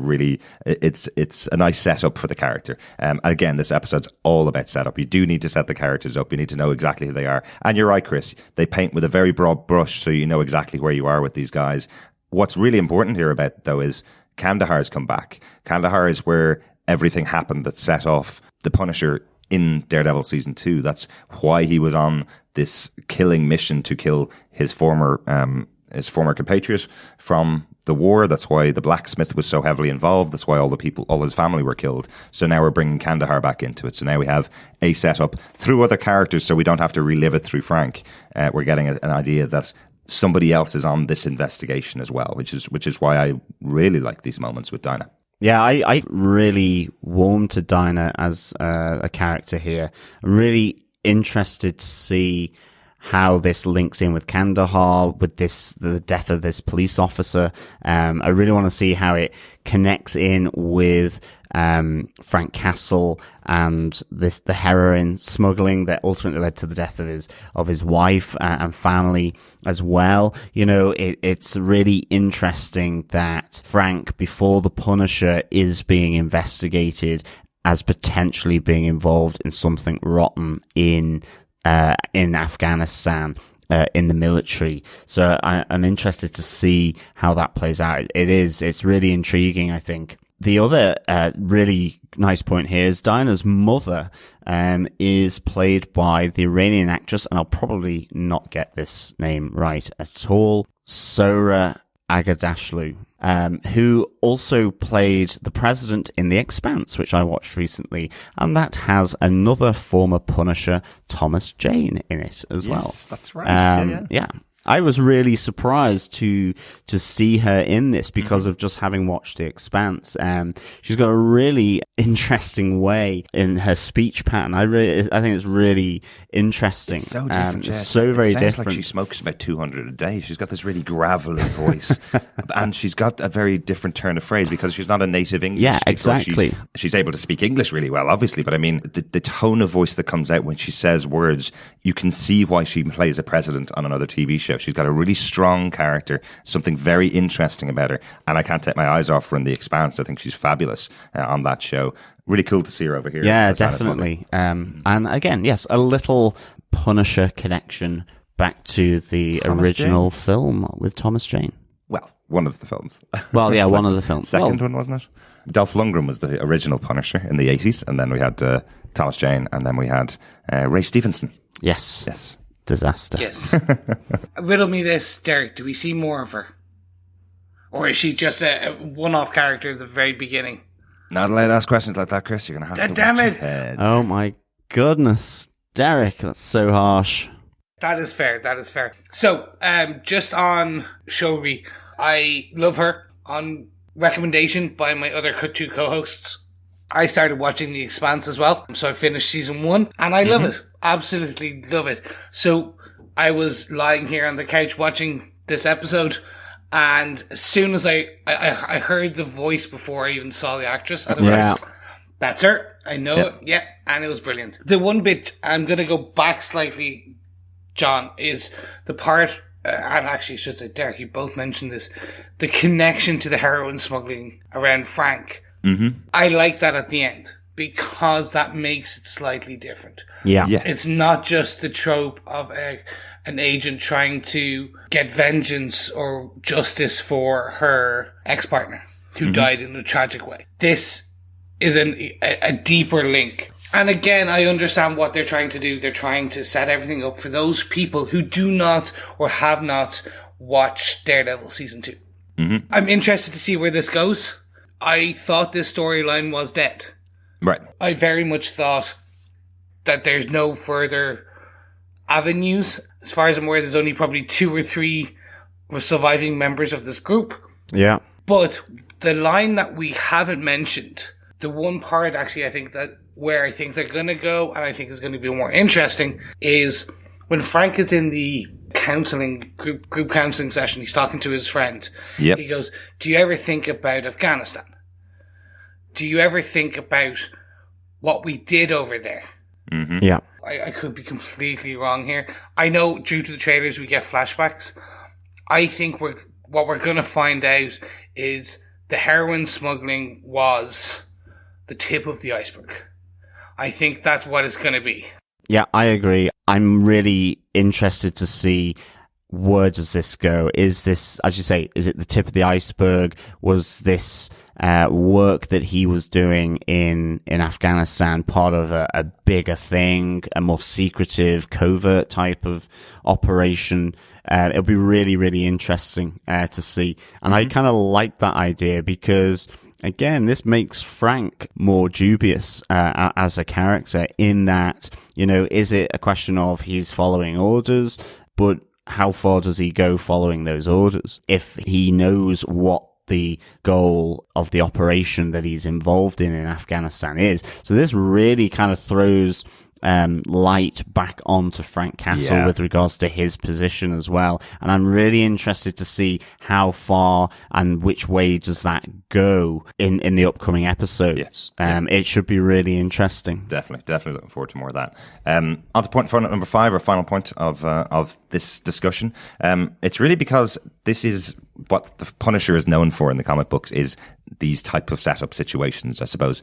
it's a nice setup for the character. Again, this episode's all about setup. You do need to set the characters up. You need to know exactly who they are. And you're right, Chris. They paint with a very broad brush, so you know exactly where you are with these guys. What's really important here about, though, is Kandahar's come back. Kandahar is where everything happened that set off the Punisher in Daredevil season 2. That's why he was on this killing mission to kill his former compatriot from the war. That's why the blacksmith was so heavily involved. That's why all his family were killed. So now we're bringing Kandahar back into it. So now we have a setup through other characters, so we don't have to relive it through Frank. We're getting an idea that somebody else is on this investigation as well, which is why I really like these moments with Dinah. Yeah, I really warmed to Dinah as a character here. I'm really interested to see how this links in with Kandahar, with the death of this police officer. I really want to see how it connects in with Frank Castle and the heroin smuggling that ultimately led to the death of his wife and family as well. You know, it's really interesting that Frank, before the Punisher, is being investigated as potentially being involved in something rotten in Afghanistan, in the military. So I'm interested to see how that plays out. It's really intriguing, I think. The other really nice point here is Dinah's mother is played by the Iranian actress, and I'll probably not get this name right at all, Sora Agadashlu, who also played the president in The Expanse, which I watched recently, and that has another former Punisher, Thomas Jane, in it as well. Yes, that's right. Yeah. I was really surprised to see her in this because of just having watched The Expanse. She's got a really interesting way in her speech pattern. I think it's really interesting. It's so different. It's so very sounds different. Like she smokes about 200 a day. She's got this really gravelly voice, and she's got a very different turn of phrase because she's not a native English speaker. Exactly. She's able to speak English really well, obviously, but I mean, the tone of voice that comes out when she says words, you can see why she plays a president on another TV show. She's got a really strong character, something very interesting about her, and I can't take my eyes off her in The Expanse. I think she's fabulous on that show. Really cool to see her over here. Yeah, definitely. And again, yes, a little Punisher connection back to the original film with Thomas Jane. Well, one of the films. Well, yeah, one of the films. Second one, wasn't it? Dolph Lundgren was the original Punisher in the 80s, and then we had Thomas Jane, and then we had Ray Stevenson. Yes. Disaster. Yes. Riddle me this, Derek. Do we see more of her? Or is she just a one-off character at the very beginning? Not allowed to ask questions like that, Chris. You're going to have to damn watch it. your head. Oh my goodness. Derek, that's so harsh. That is fair. So, just on Shobi, I love her. On recommendation by my other two co-hosts, I started watching The Expanse as well. So I finished season 1, and I love it. Absolutely love it. So I was lying here on the couch watching this episode, and as soon as I heard the voice before I even saw the actress, and I was like, that's her. I know it. Yeah, and it was brilliant. The one bit, I'm going to go back slightly, John, is the part, and actually I should say, Derek, you both mentioned this, the connection to the heroin smuggling around Frank. I like that at the end, because that makes it slightly different. Yeah. It's not just the trope of an agent trying to get vengeance or justice for her ex-partner who died in a tragic way. This is a deeper link. And again, I understand what they're trying to do. They're trying to set everything up for those people who do not or have not watched Daredevil season 2. I'm interested to see where this goes. I thought this storyline was dead. Right. I very much thought that there's no further avenues. As far as I'm aware, there's only probably 2 or 3 surviving members of this group. Yeah. But the line that we haven't mentioned, the one part actually I think that where I think they're going to go, and I think is going to be more interesting, is when Frank is in the counseling group counseling session, he's talking to his friend. Yep. He goes, do you ever think about Afghanistan? Do you ever think about what we did over there? Mm-hmm. Yeah. I could be completely wrong here. I know due to the trailers we get flashbacks. I think what we're going to find out is the heroin smuggling was the tip of the iceberg. I think that's what it's going to be. Yeah, I agree. I'm really interested to see where does this go. Is this, as you say, is it the tip of the iceberg? Was this work that he was doing in Afghanistan part of a bigger thing, a more secretive, covert type of operation? It'll be really, really interesting to see. And I kind of like that idea because, again, this makes Frank more dubious as a character in that, is it a question of he's following orders, but how far does he go following those orders? If he knows what the goal of the operation that he's involved in Afghanistan is. So this really kind of throws light back onto Frank Castle with regards to his position as well. And I'm really interested to see how far and which way does that go in the upcoming episode. Yes. It should be really interesting. Definitely looking forward to more of that. On to point number 5, our final point of this discussion. It's really because this is what the Punisher is known for in the comic books, is these type of setup situations, I suppose.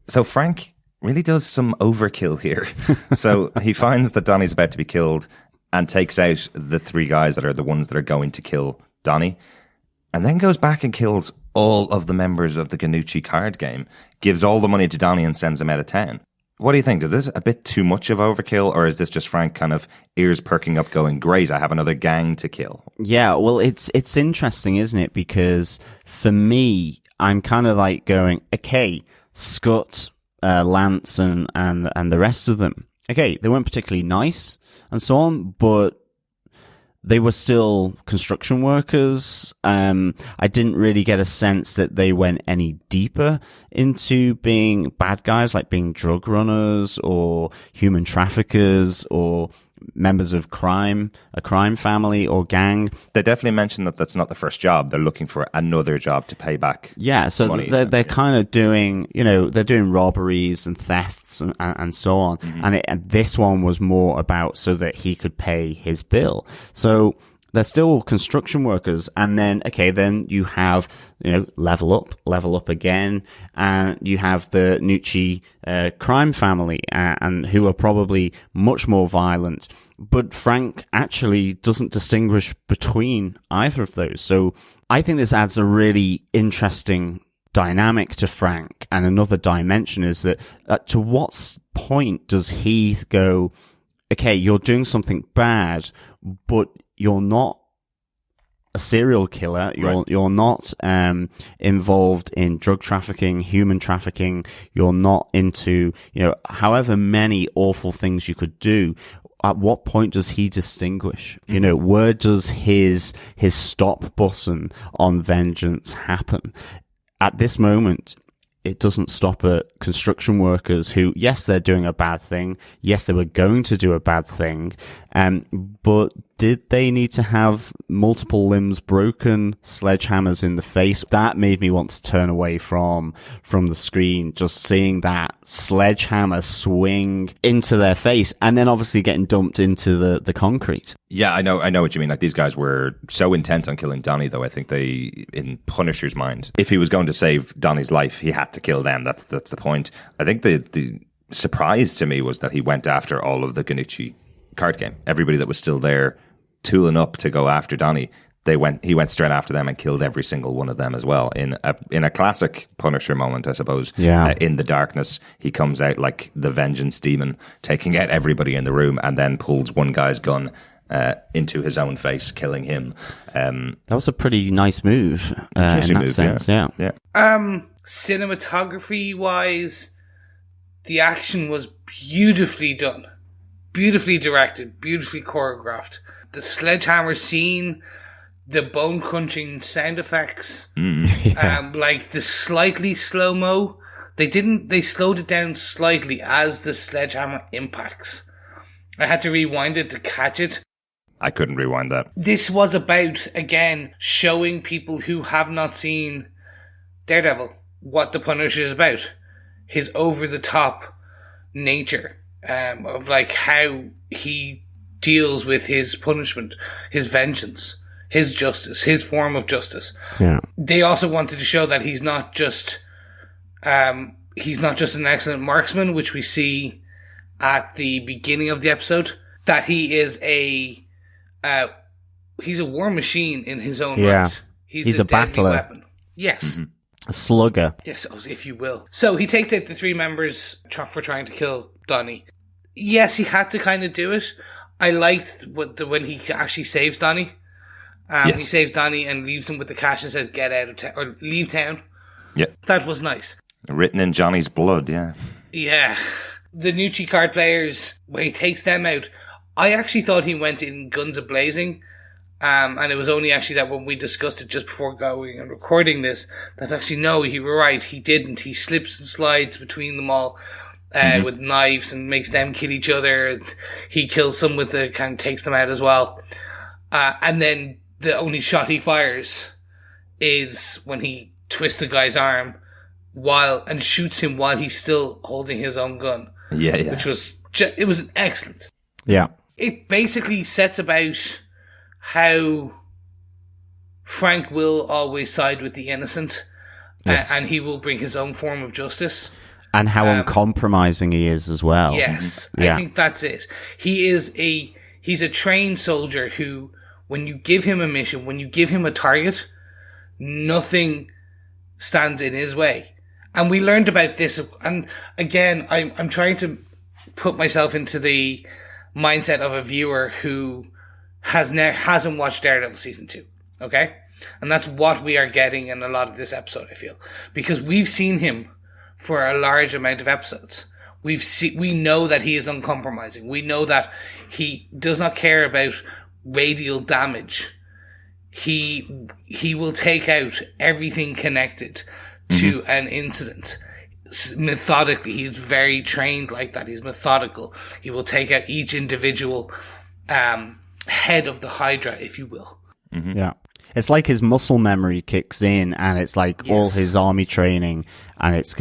So Frank really does some overkill here. So he finds that Donnie's about to be killed and takes out the 3 guys that are the ones that are going to kill Donnie, and then goes back and kills all of the members of the Ganucci card game, gives all the money to Donnie and sends him out of town. What do you think? Is this a bit too much of overkill, or is this just Frank kind of ears perking up going, great, I have another gang to kill? Yeah, well, it's interesting, isn't it? Because for me, I'm kind of like going, okay, Scott, Lance and the rest of them. Okay, they weren't particularly nice and so on, but they were still construction workers. I didn't really get a sense that they went any deeper into being bad guys, like being drug runners or human traffickers or members of a crime family or gang. They definitely mentioned that that's not the first job. They're looking for another job to pay back. Yeah, so they're kind of doing, they're doing robberies and thefts and so on. Mm-hmm. And this one was more about so that he could pay his bill. So they're still construction workers. And then, then you have, level up again. And you have the Nucci crime family, and who are probably much more violent. But Frank actually doesn't distinguish between either of those. So I think this adds a really interesting dynamic to Frank. And another dimension is that to what point does he go, okay, you're doing something bad, but you're not a serial killer. You're not involved in drug trafficking, human trafficking. You're not into, however many awful things you could do. At what point does he distinguish? Where does his stop button on vengeance happen? At this moment, it doesn't stop at construction workers who, yes, they're doing a bad thing. Yes, they were going to do a bad thing. But did they need to have multiple limbs broken, sledgehammers in the face? That made me want to turn away from the screen, just seeing that sledgehammer swing into their face and then obviously getting dumped into the concrete. Yeah, I know what you mean. Like, these guys were so intent on killing Donnie, though. I think they, in Punisher's mind, if he was going to save Donnie's life, he had to kill them. That's the point. I think the surprise to me was that he went after all of the Ganucci card game. Everybody that was still there tooling up to go after Donnie, he went straight after them and killed every single one of them as well. In a classic Punisher moment, I suppose. Yeah. In the darkness, he comes out like the vengeance demon, taking out everybody in the room, and then pulls one guy's gun into his own face, killing him. That was a pretty nice move in that sense. Yeah. Cinematography wise, the action was beautifully done, beautifully directed, beautifully choreographed. The sledgehammer scene, the bone crunching sound effects, Yeah. like the slightly slow mo. They slowed it down slightly as the sledgehammer impacts. I had to rewind it to catch it. I couldn't rewind that. This was about, again, showing people who have not seen Daredevil what the Punisher is about. His over-the-top nature, of like how he deals with his punishment, his vengeance, his justice, his form of justice. Yeah. They also wanted to show that he's not just an excellent marksman, which we see at the beginning of the episode, that he is he's a war machine in his own right. He's a deadly battler. weapon. Yes. A slugger. Yes, if you will. So he takes out the three members for trying to kill Donnie. Yes, he had to kind of do it. I liked when he actually saves Donnie. Yes. He saves Donnie and leaves him with the cash and says, "Get out of town," or "Leave town." Yeah. That was nice. Written in Johnny's blood, yeah. Yeah. The Nucci card players, when he takes them out, I actually thought he went in guns a-blazing. And it was only actually that when we discussed it just before going and recording this, that actually, no, you were right, he didn't. He slips and slides between them all with knives and makes them kill each other. He kills some with the kind of takes them out as well. And then the only shot he fires is when he twists the guy's arm and shoots him while he's still holding his own gun. Yeah. Which was it was excellent. Yeah. It basically sets about how Frank will always side with the innocent, Yes. and he will bring his own form of justice. And how uncompromising he is as well. Yes, Yeah. I think that's it. He's a trained soldier who, when you give him a mission, when you give him a target, nothing stands in his way. And we learned about this, and again, I'm trying to put myself into the mindset of a viewer who hasn't watched Daredevil season 2, okay? And that's what we are getting in a lot of this episode, I feel, because we've seen him for a large amount of episodes. We know that he is uncompromising. We know that he does not care about radial damage. He will take out everything connected to an incident methodically. He's very trained like that. He's methodical. He will take out each individual head of the Hydra, if you will. Yeah. It's like his muscle memory kicks in, and it's like all his army training, and it's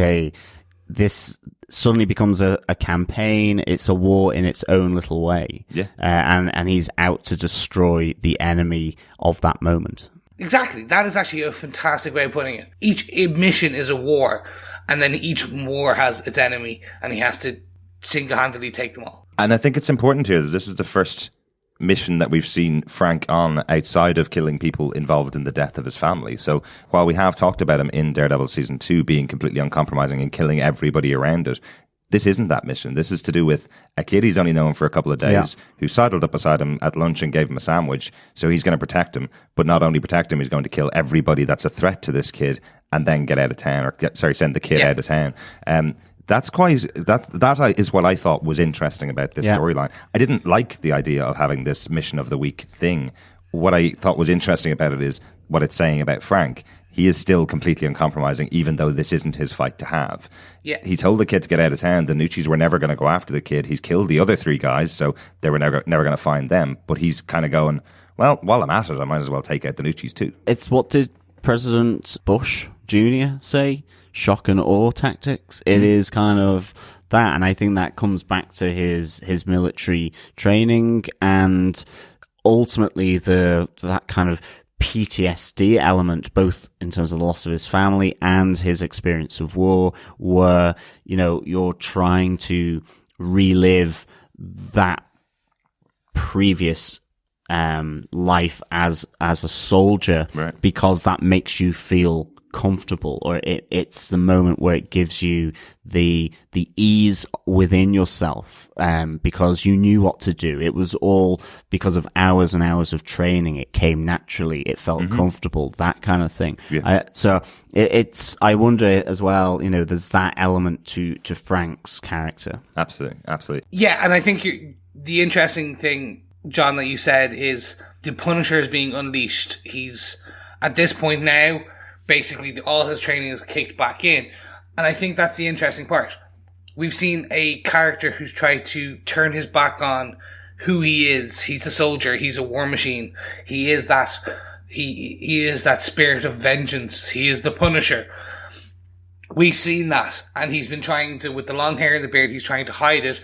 this suddenly becomes a campaign. It's a war in its own little way. Yeah. And he's out to destroy the enemy of that moment. Exactly. That is actually a fantastic way of putting it. Each mission is a war, and then each war has its enemy, and he has to single-handedly take them all. And I think it's important here that this is the first mission that we've seen Frank on outside of killing people involved in the death of his family. So while we have talked about him in Daredevil Season 2 being completely uncompromising and killing everybody around it, this isn't that mission. This is to do with a kid he's only known for a couple of days who sidled up beside him at lunch and gave him a sandwich. So he's going to protect him, but not only protect him, he's going to kill everybody that's a threat to this kid and then get out of town, send the kid out of town. That is what I thought was interesting about this storyline. I didn't like the idea of having this mission of the week thing. What I thought was interesting about it is what it's saying about Frank. He is still completely uncompromising, even though this isn't his fight to have. Yeah. He told the kid to get out of town. The Nucci's were never going to go after the kid. He's killed the other three guys, so they were never going to find them. But he's kind of going, well, while I'm at it, I might as well take out the Nucci's too. It's what did President Bush Jr. say? Shock and awe tactics. It is kind of that, and I think that comes back to his military training and ultimately that kind of PTSD element, both in terms of the loss of his family and his experience of war, where, you're trying to relive that previous life as a soldier, right, because that makes you feel comfortable, or it's the moment where it gives you the ease within yourself, because you knew what to do. It was all because of hours and hours of training. It came naturally. It felt comfortable, that kind of thing. Yeah. So it's I wonder as well, there's that element to Frank's character. Absolutely. Yeah, and I think the interesting thing, John, that you said is the Punisher is being unleashed. He's, at this point now, basically all his training is kicked back in. And I think that's the interesting part. We've seen a character who's tried to turn his back on who he is. He's a soldier. He's a war machine. He is that. He is that spirit of vengeance. He is the Punisher. We've seen that, and he's been trying to, with the long hair and the beard, he's trying to hide it.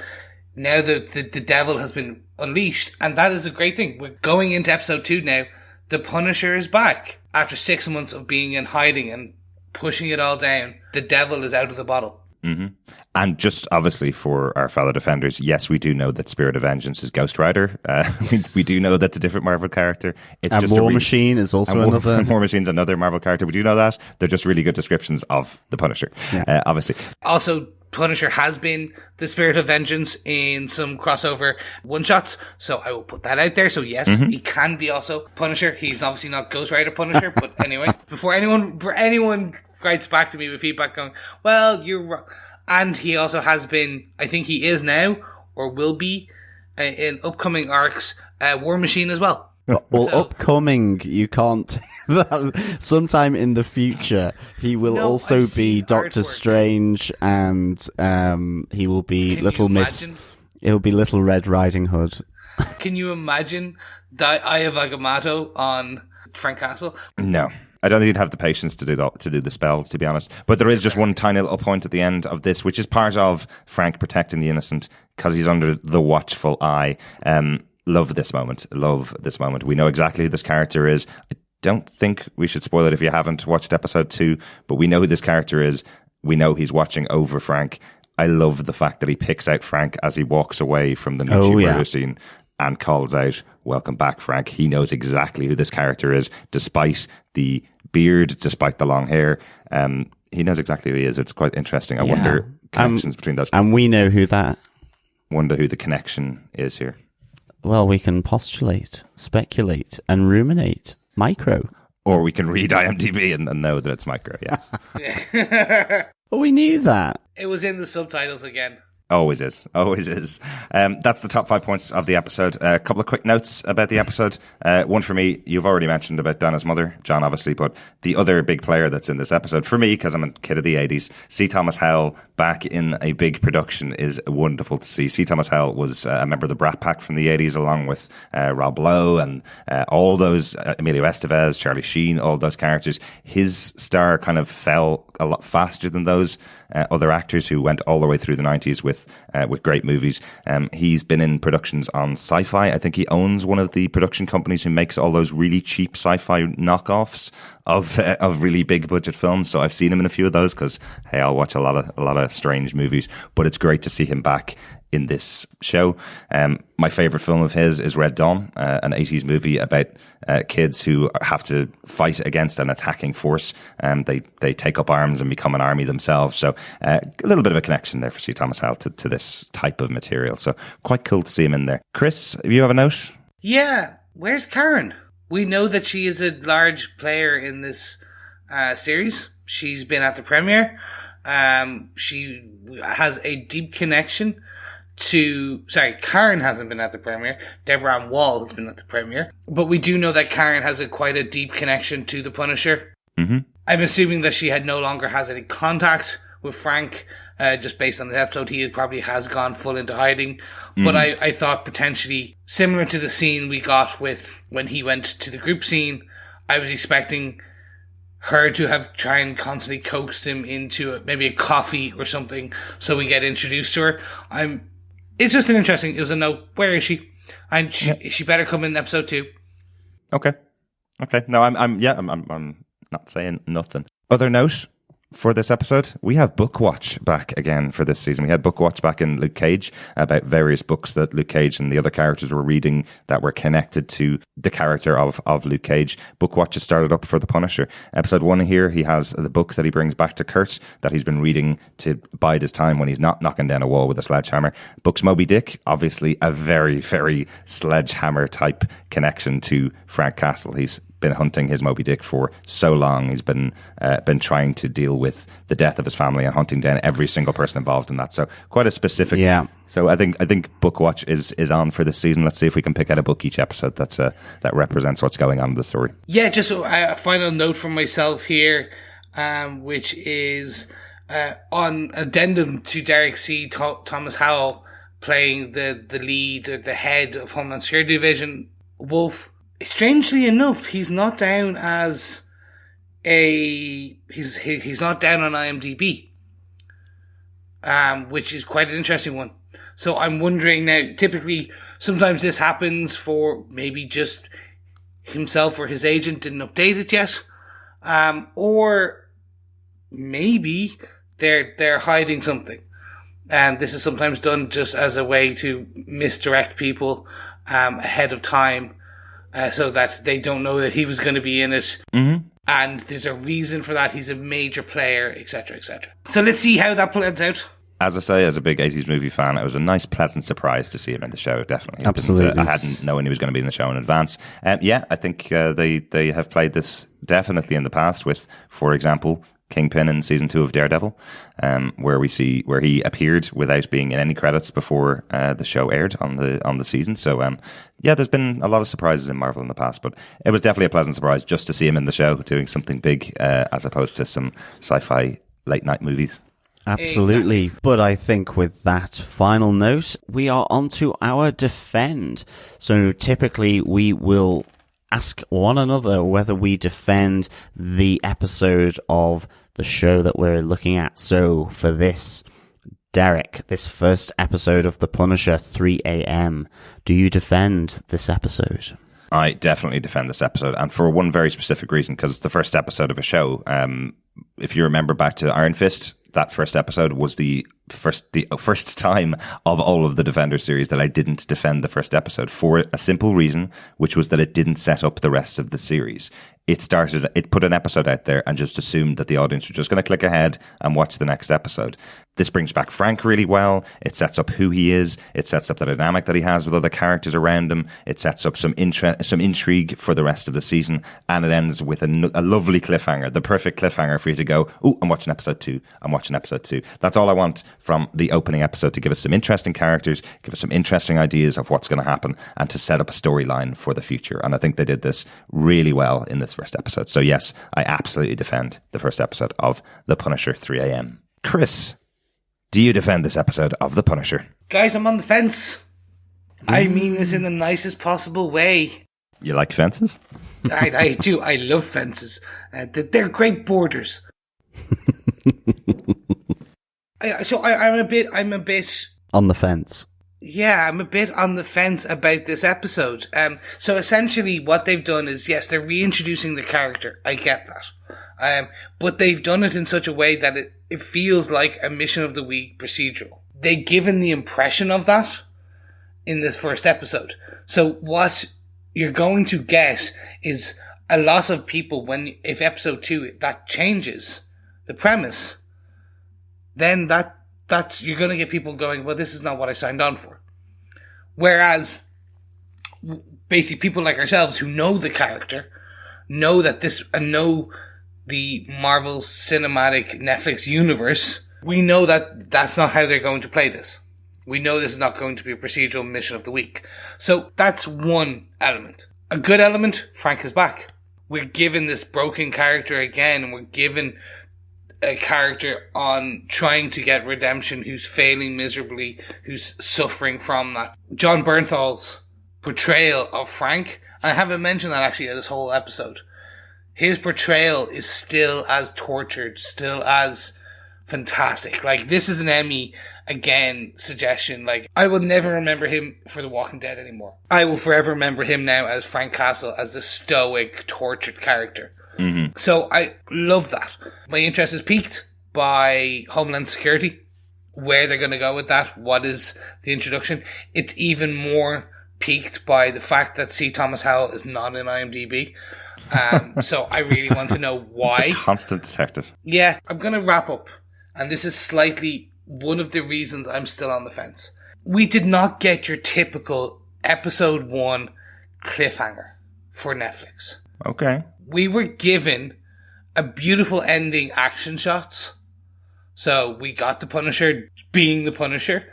Now the devil has been unleashed, and that is a great thing. We're going into episode 2 now. The Punisher is back after 6 months of being in hiding and pushing it all down. The devil is out of the bottle. Mm-hmm. And just obviously for our fellow defenders, yes, we do know that Spirit of Vengeance is Ghost Rider. Yes. We do know that's a different Marvel character. It's and just War Machine is also another. War Machine's another Marvel character. We do know that. They're just really good descriptions of the Punisher, obviously. Also, Punisher has been the Spirit of Vengeance in some crossover one-shots, so I will put that out there. So yes, he can be also Punisher. He's obviously not Ghost Rider Punisher, but anyway, before anyone writes back to me with feedback going, well, you're wrong. And he also has been, I think he is now, or will be, in upcoming arcs, War Machine as well. Well, upcoming, you can't. Sometime in the future, he will also be Doctor Strange, and he will be Little Miss. He'll be Little Red Riding Hood. Can you imagine that Eye of Agamotto on Frank Castle? No. I don't think he'd have the patience to do the spells, to be honest. But there is just one tiny little point at the end of this, which is part of Frank protecting the innocent because he's under the watchful eye. Love this moment. We know exactly who this character is. I don't think we should spoil it if you haven't watched episode 2, but we know who this character is. We know he's watching over Frank. I love the fact that he picks out Frank as he walks away from the Nucci murder scene and calls out, "Welcome back, Frank." He knows exactly who this character is, despite the beard, despite the long hair. He knows exactly who he is. It's quite interesting. I wonder connections between those. And we know who that. Wonder who the connection is here. Well, we can postulate, speculate, and ruminate. Micro. Or we can read IMDb and know that it's Micro, yes. Well, we knew that. It was in the subtitles again. Always is. That's the top 5 points of the episode. A couple of quick notes about the episode. One for me, you've already mentioned about Donna's mother, John, obviously, but the other big player that's in this episode, for me, because I'm a kid of the 80s, C. Thomas Howell back in a big production is wonderful to see. C. Thomas Howell was a member of the Brat Pack from the 80s, along with Rob Lowe and all those, Emilio Estevez, Charlie Sheen, all those characters. His star kind of fell a lot faster than those other actors who went all the way through the 90s with great movies. He's been in productions on Sci-Fi. I think he owns one of the production companies who makes all those really cheap sci-fi knockoffs of really big budget films. So I've seen him in a few of those because, hey, I'll watch a lot of strange movies. But it's great to see him back in this show. My favorite film of his is Red Dawn, an 80s movie about kids who have to fight against an attacking force. They take up arms and become an army themselves. So a little bit of a connection there for C. Thomas Howell to this type of material. So quite cool to see him in there. Chris, you have a note? Yeah. Where's Karen? We know that she is a large player in this series. She's been at the premiere. She has a deep connection Karen hasn't been at the premiere. Deborah Ann Wall has been at the premiere. But we do know that Karen has quite a deep connection to the Punisher. Mm-hmm. I'm assuming that she no longer has any contact with Frank, just based on the episode. He probably has gone full into hiding. Mm-hmm. But I thought potentially similar to the scene we got with when he went to the group scene, I was expecting her to have tried and constantly coaxed him into maybe a coffee or something so we get introduced to her. It's just it was a note. Where is she? And she better come in episode 2. Okay. No, I'm not saying nothing. Other note for this episode, we have Book Watch back again for this season. We had Book Watch back in Luke Cage about various books that Luke Cage and the other characters were reading that were connected to the character of Luke Cage. Book Watch has started up for the Punisher. Episode 1 here, he has the book that he brings back to Kurt that he's been reading to bide his time when he's not knocking down a wall with a sledgehammer. Book's Moby Dick, obviously a very, very sledgehammer type connection to Frank Castle. He's been hunting his Moby Dick for so long. He's been trying to deal with the death of his family and hunting down every single person involved in that. So quite a specific. Yeah. So I think Book Watch is on for this season. Let's see if we can pick out a book each episode that represents what's going on in the story. Yeah, just a final note from myself here, which is on addendum to Derek C. Thomas Howell playing the lead or the head of Homeland Security Division, Wolf. Strangely enough, he's not down as he's not down on IMDb, which is quite an interesting one. So I'm wondering now, typically, sometimes this happens for maybe just himself or his agent didn't update it yet. Or maybe they're hiding something. And this is sometimes done just as a way to misdirect people ahead of time so that they don't know that he was going to be in it. Mm-hmm. And there's a reason for that. He's a major player, etc., etc. So let's see how that plays out. As I say, as a big 80s movie fan, it was a nice, pleasant surprise to see him in the show, definitely. Absolutely. I hadn't known he was going to be in the show in advance. Yeah, I think they have played this definitely in the past with, for example, Kingpin in season 2 of Daredevil, where he appeared without being in any credits before the show aired on the season. So yeah, there's been a lot of surprises in Marvel in the past, but it was definitely a pleasant surprise just to see him in the show doing something big as opposed to some sci-fi late night movies. Absolutely. Exactly. But I think with that final note, we are on to our defend. So typically we will ask one another whether we defend the episode of the show that we're looking at. So for this, Derek, this first episode of The Punisher, 3 a.m., do you defend this episode? I definitely defend this episode, and for one very specific reason, because it's the first episode of a show. If you remember back to Iron Fist, that first episode was the first time of all of the Defender series that I didn't defend the first episode for a simple reason, which was that it didn't set up the rest of the series. It put an episode out there and just assumed that the audience were just going to click ahead and watch the next episode. This brings back Frank really well. It sets up who he is. It sets up the dynamic that he has with other characters around him. It sets up some intrigue for the rest of the season, and it ends with a lovely cliffhanger, the perfect cliffhanger for you to go, oh, I'm watching episode 2. I'm watching episode 2. That's all I want from the opening episode, to give us some interesting characters, give us some interesting ideas of what's going to happen, and to set up a storyline for the future. And I think they did this really well in this first episode. So yes, I absolutely defend the first episode of The Punisher, 3 a.m. Chris, do you defend this episode of The Punisher? Guys, I'm on the fence. I mean this in the nicest possible way. You like fences? I do. I love fences. They're great borders. I'm a bit on the fence. Yeah, I'm a bit on the fence about this episode. So essentially what they've done is, yes, they're reintroducing the character. I get that. But they've done it in such a way that it feels like a Mission of the Week procedural. They've given the impression of that in this first episode. So what you're going to get is a loss of people if episode 2, that changes the premise, then that's you're going to get people going, well, this is not what I signed on for. Whereas, basically, people like ourselves who know the character, know that know the Marvel Cinematic Netflix universe, we know that that's not how they're going to play this. We know this is not going to be a procedural Mission of the Week. So that's one element. A good element, Frank is back. We're given this broken character again, and we're given a character on trying to get redemption who's failing miserably, who's suffering from that. John Bernthal's portrayal of Frank, and I haven't mentioned that actually in this whole episode, his portrayal is still as tortured, still as fantastic. Like, this is an Emmy, again, suggestion. Like, I will never remember him for The Walking Dead anymore. I will forever remember him now as Frank Castle, as the stoic, tortured character. Mm-hmm. So I love that. My interest is piqued by Homeland Security, where they're going to go with that. What is the introduction? It's even more piqued by the fact that C. Thomas Howell is not in IMDb. So I really want to know why. The constant detective. Yeah, I'm going to wrap up. And this is slightly one of the reasons I'm still on the fence. We did not get your typical episode 1 cliffhanger for Netflix. Okay. We were given a beautiful ending action shots. So we got the Punisher being the Punisher.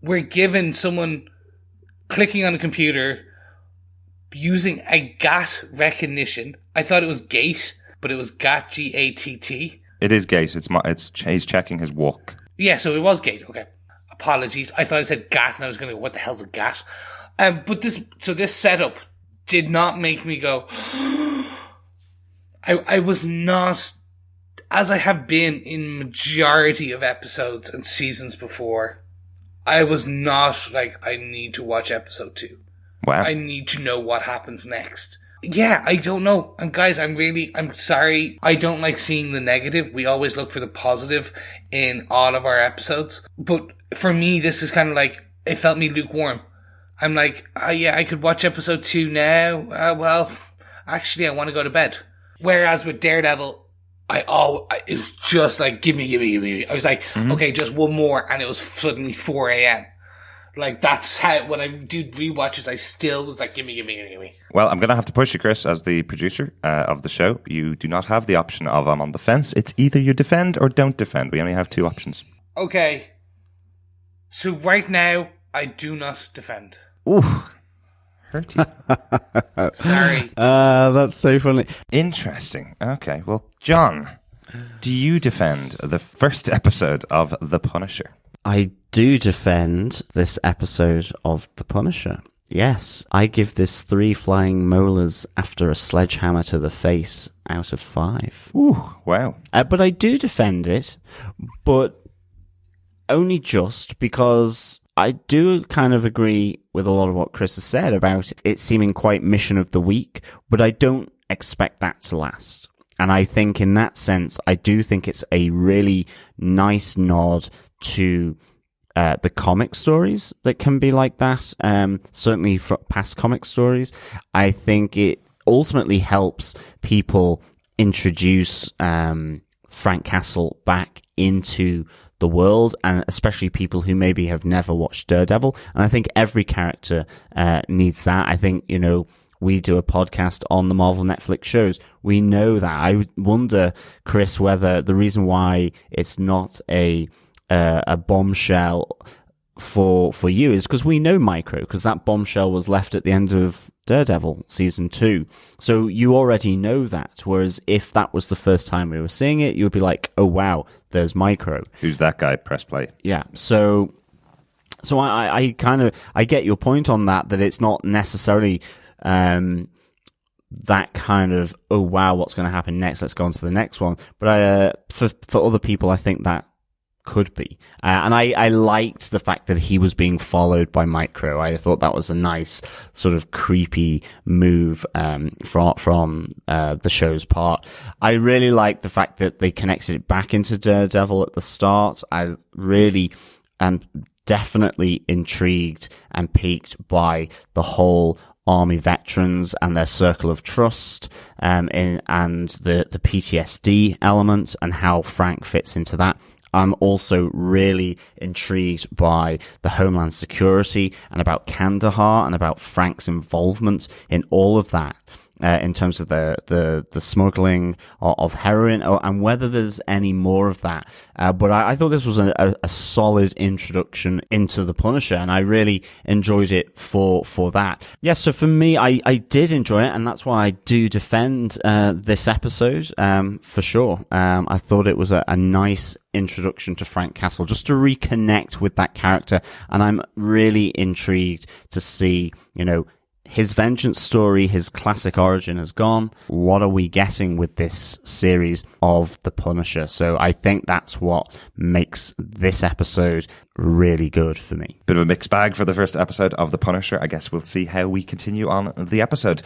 We're given someone clicking on a computer using a GAT recognition. I thought it was GATE, but it was GAT, GATT. It is Gate. He's checking his walk. Yeah, so it was GATE. Okay. Apologies. I thought it said GAT and I was going to go, what the hell's a GAT? But this setup did not make me go, I was not, as I have been in majority of episodes and seasons before, I was not like, I need to watch episode 2. Wow. I need to know what happens next. Yeah, I don't know. And guys, I'm sorry. I don't like seeing the negative. We always look for the positive in all of our episodes. But for me, this is kind of like, it felt me lukewarm. I'm like, yeah, I could watch episode 2 now. Well, actually, I want to go to bed. Whereas with Daredevil, it was just like, give me. I was like, okay, just one more. And it was suddenly 4 a.m. Like, that's how, when I do rewatches, I still was like, give me. Well, I'm going to have to push you, Chris, as the producer of the show. You do not have the option of I'm on the fence. It's either you defend or don't defend. We only have 2 options. Okay. So right now, I do not defend. Ooh. Hurt you. Sorry. That's so funny. Interesting. Okay. Well, John, do you defend the first episode of The Punisher? I do defend this episode of The Punisher. Yes, I give this 3 flying molars after a sledgehammer to the face out of 5. Ooh, wow. But I do defend it, but only just because I do kind of agree with a lot of what Chris has said about it seeming quite mission of the week, but I don't expect that to last. And I think in that sense, I do think it's a really nice nod to the comic stories that can be like that. Certainly for past comic stories. I think it ultimately helps people introduce Frank Castle back into the world, and especially people who maybe have never watched Daredevil. And I think every character needs that. I think, we do a podcast on the Marvel Netflix shows. We know that. I wonder, Chris, whether the reason why it's not a bombshell for you is because we know Micro, because that bombshell was left at the end of Daredevil season 2. So you already know that. Whereas if that was the first time we were seeing it, you would be like, oh wow, there's Micro. Who's that guy? Press play. Yeah. So I get your point on that it's not necessarily that kind of, oh wow, what's going to happen next? Let's go on to the next one. But for other people, I think that could be. And I liked the fact that he was being followed by Micro. I thought that was a nice sort of creepy move from the show's part. I really liked the fact that they connected it back into Daredevil at the start. I really am definitely intrigued and piqued by the whole Army veterans and their circle of trust, and the PTSD element and how Frank fits into that. I'm also really intrigued by the Homeland Security and about Kandahar and about Frank's involvement in all of that. In terms of the smuggling of heroin, and whether there's any more of that. But I thought this was a solid introduction into the Punisher, and I really enjoyed it for that. Yes, so for me, I did enjoy it, and that's why I do defend this episode for sure. I thought it was a nice introduction to Frank Castle, just to reconnect with that character, and I'm really intrigued to see, his vengeance story, his classic origin has gone. What are we getting with this series of The Punisher? So I think that's what makes this episode really good for me. Bit of a mixed bag for the first episode of The Punisher. I guess we'll see how we continue on the episode.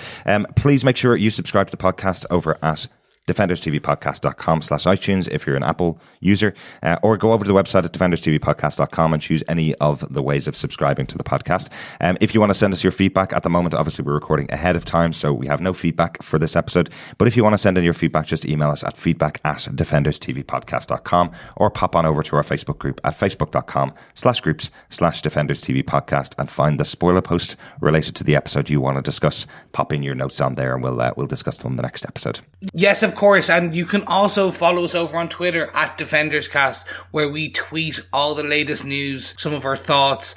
Please make sure you subscribe to the podcast over at defenderstvpodcast.com/iTunes if you're an Apple user, or go over to the website at defenderstvpodcast.com and choose any of the ways of subscribing to the podcast. If you want to send us your feedback, at the moment, obviously we're recording ahead of time, so we have no feedback for this episode. But if you want to send in your feedback, just email us at feedback@defenderstvpodcast.com, or pop on over to our Facebook group at facebook.com/groups/defenderstvpodcast and find the spoiler post related to the episode you want to discuss. Pop in your notes on there and we'll discuss them in the next episode. Yes, of course, and you can also follow us over on Twitter at DefendersCast, where we tweet all the latest news, some of our thoughts.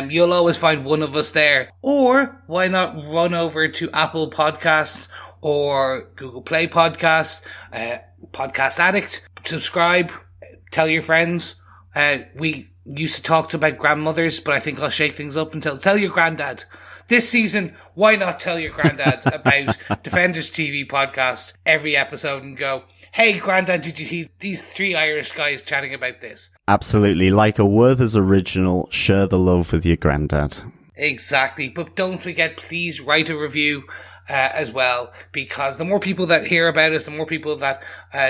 You'll always find one of us there. Or why not run over to Apple Podcasts or Google Play Podcasts, Podcast Addict, subscribe, tell your friends. We used to talk about grandmothers, but I think I'll shake things up and tell your granddad. This season, why not tell your granddad about Defenders TV podcast every episode and go, hey, granddad, did you hear these three Irish guys chatting about this? Absolutely. Like a Werther's original, share the love with your granddad. Exactly. But don't forget, please write a review as well, because the more people that hear about us, the more people that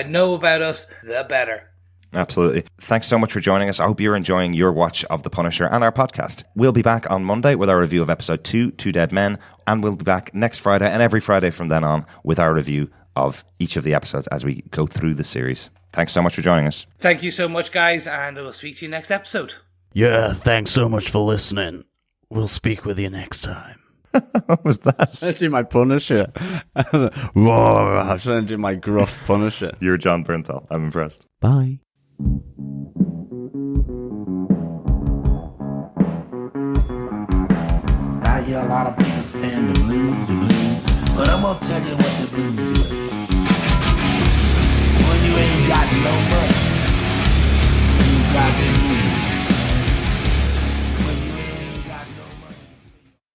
know about us, the better. Absolutely. Thanks so much for joining us. I hope you're enjoying your watch of The Punisher and our podcast. We'll be back on Monday with our review of episode 2, Two Dead Men, and we'll be back next Friday and every Friday from then on with our review of each of the episodes as we go through the series. Thanks so much for joining us. Thank you so much, guys, and we'll speak to you next episode. Yeah, thanks so much for listening. We'll speak with you next time. What was that? I'm trying to do my Punisher. I'm trying to do my gruff Punisher. You're John Bernthal. I'm impressed. Bye. I hear a lot of people saying the blues, but I'm gonna tell you what the blues is. When you ain't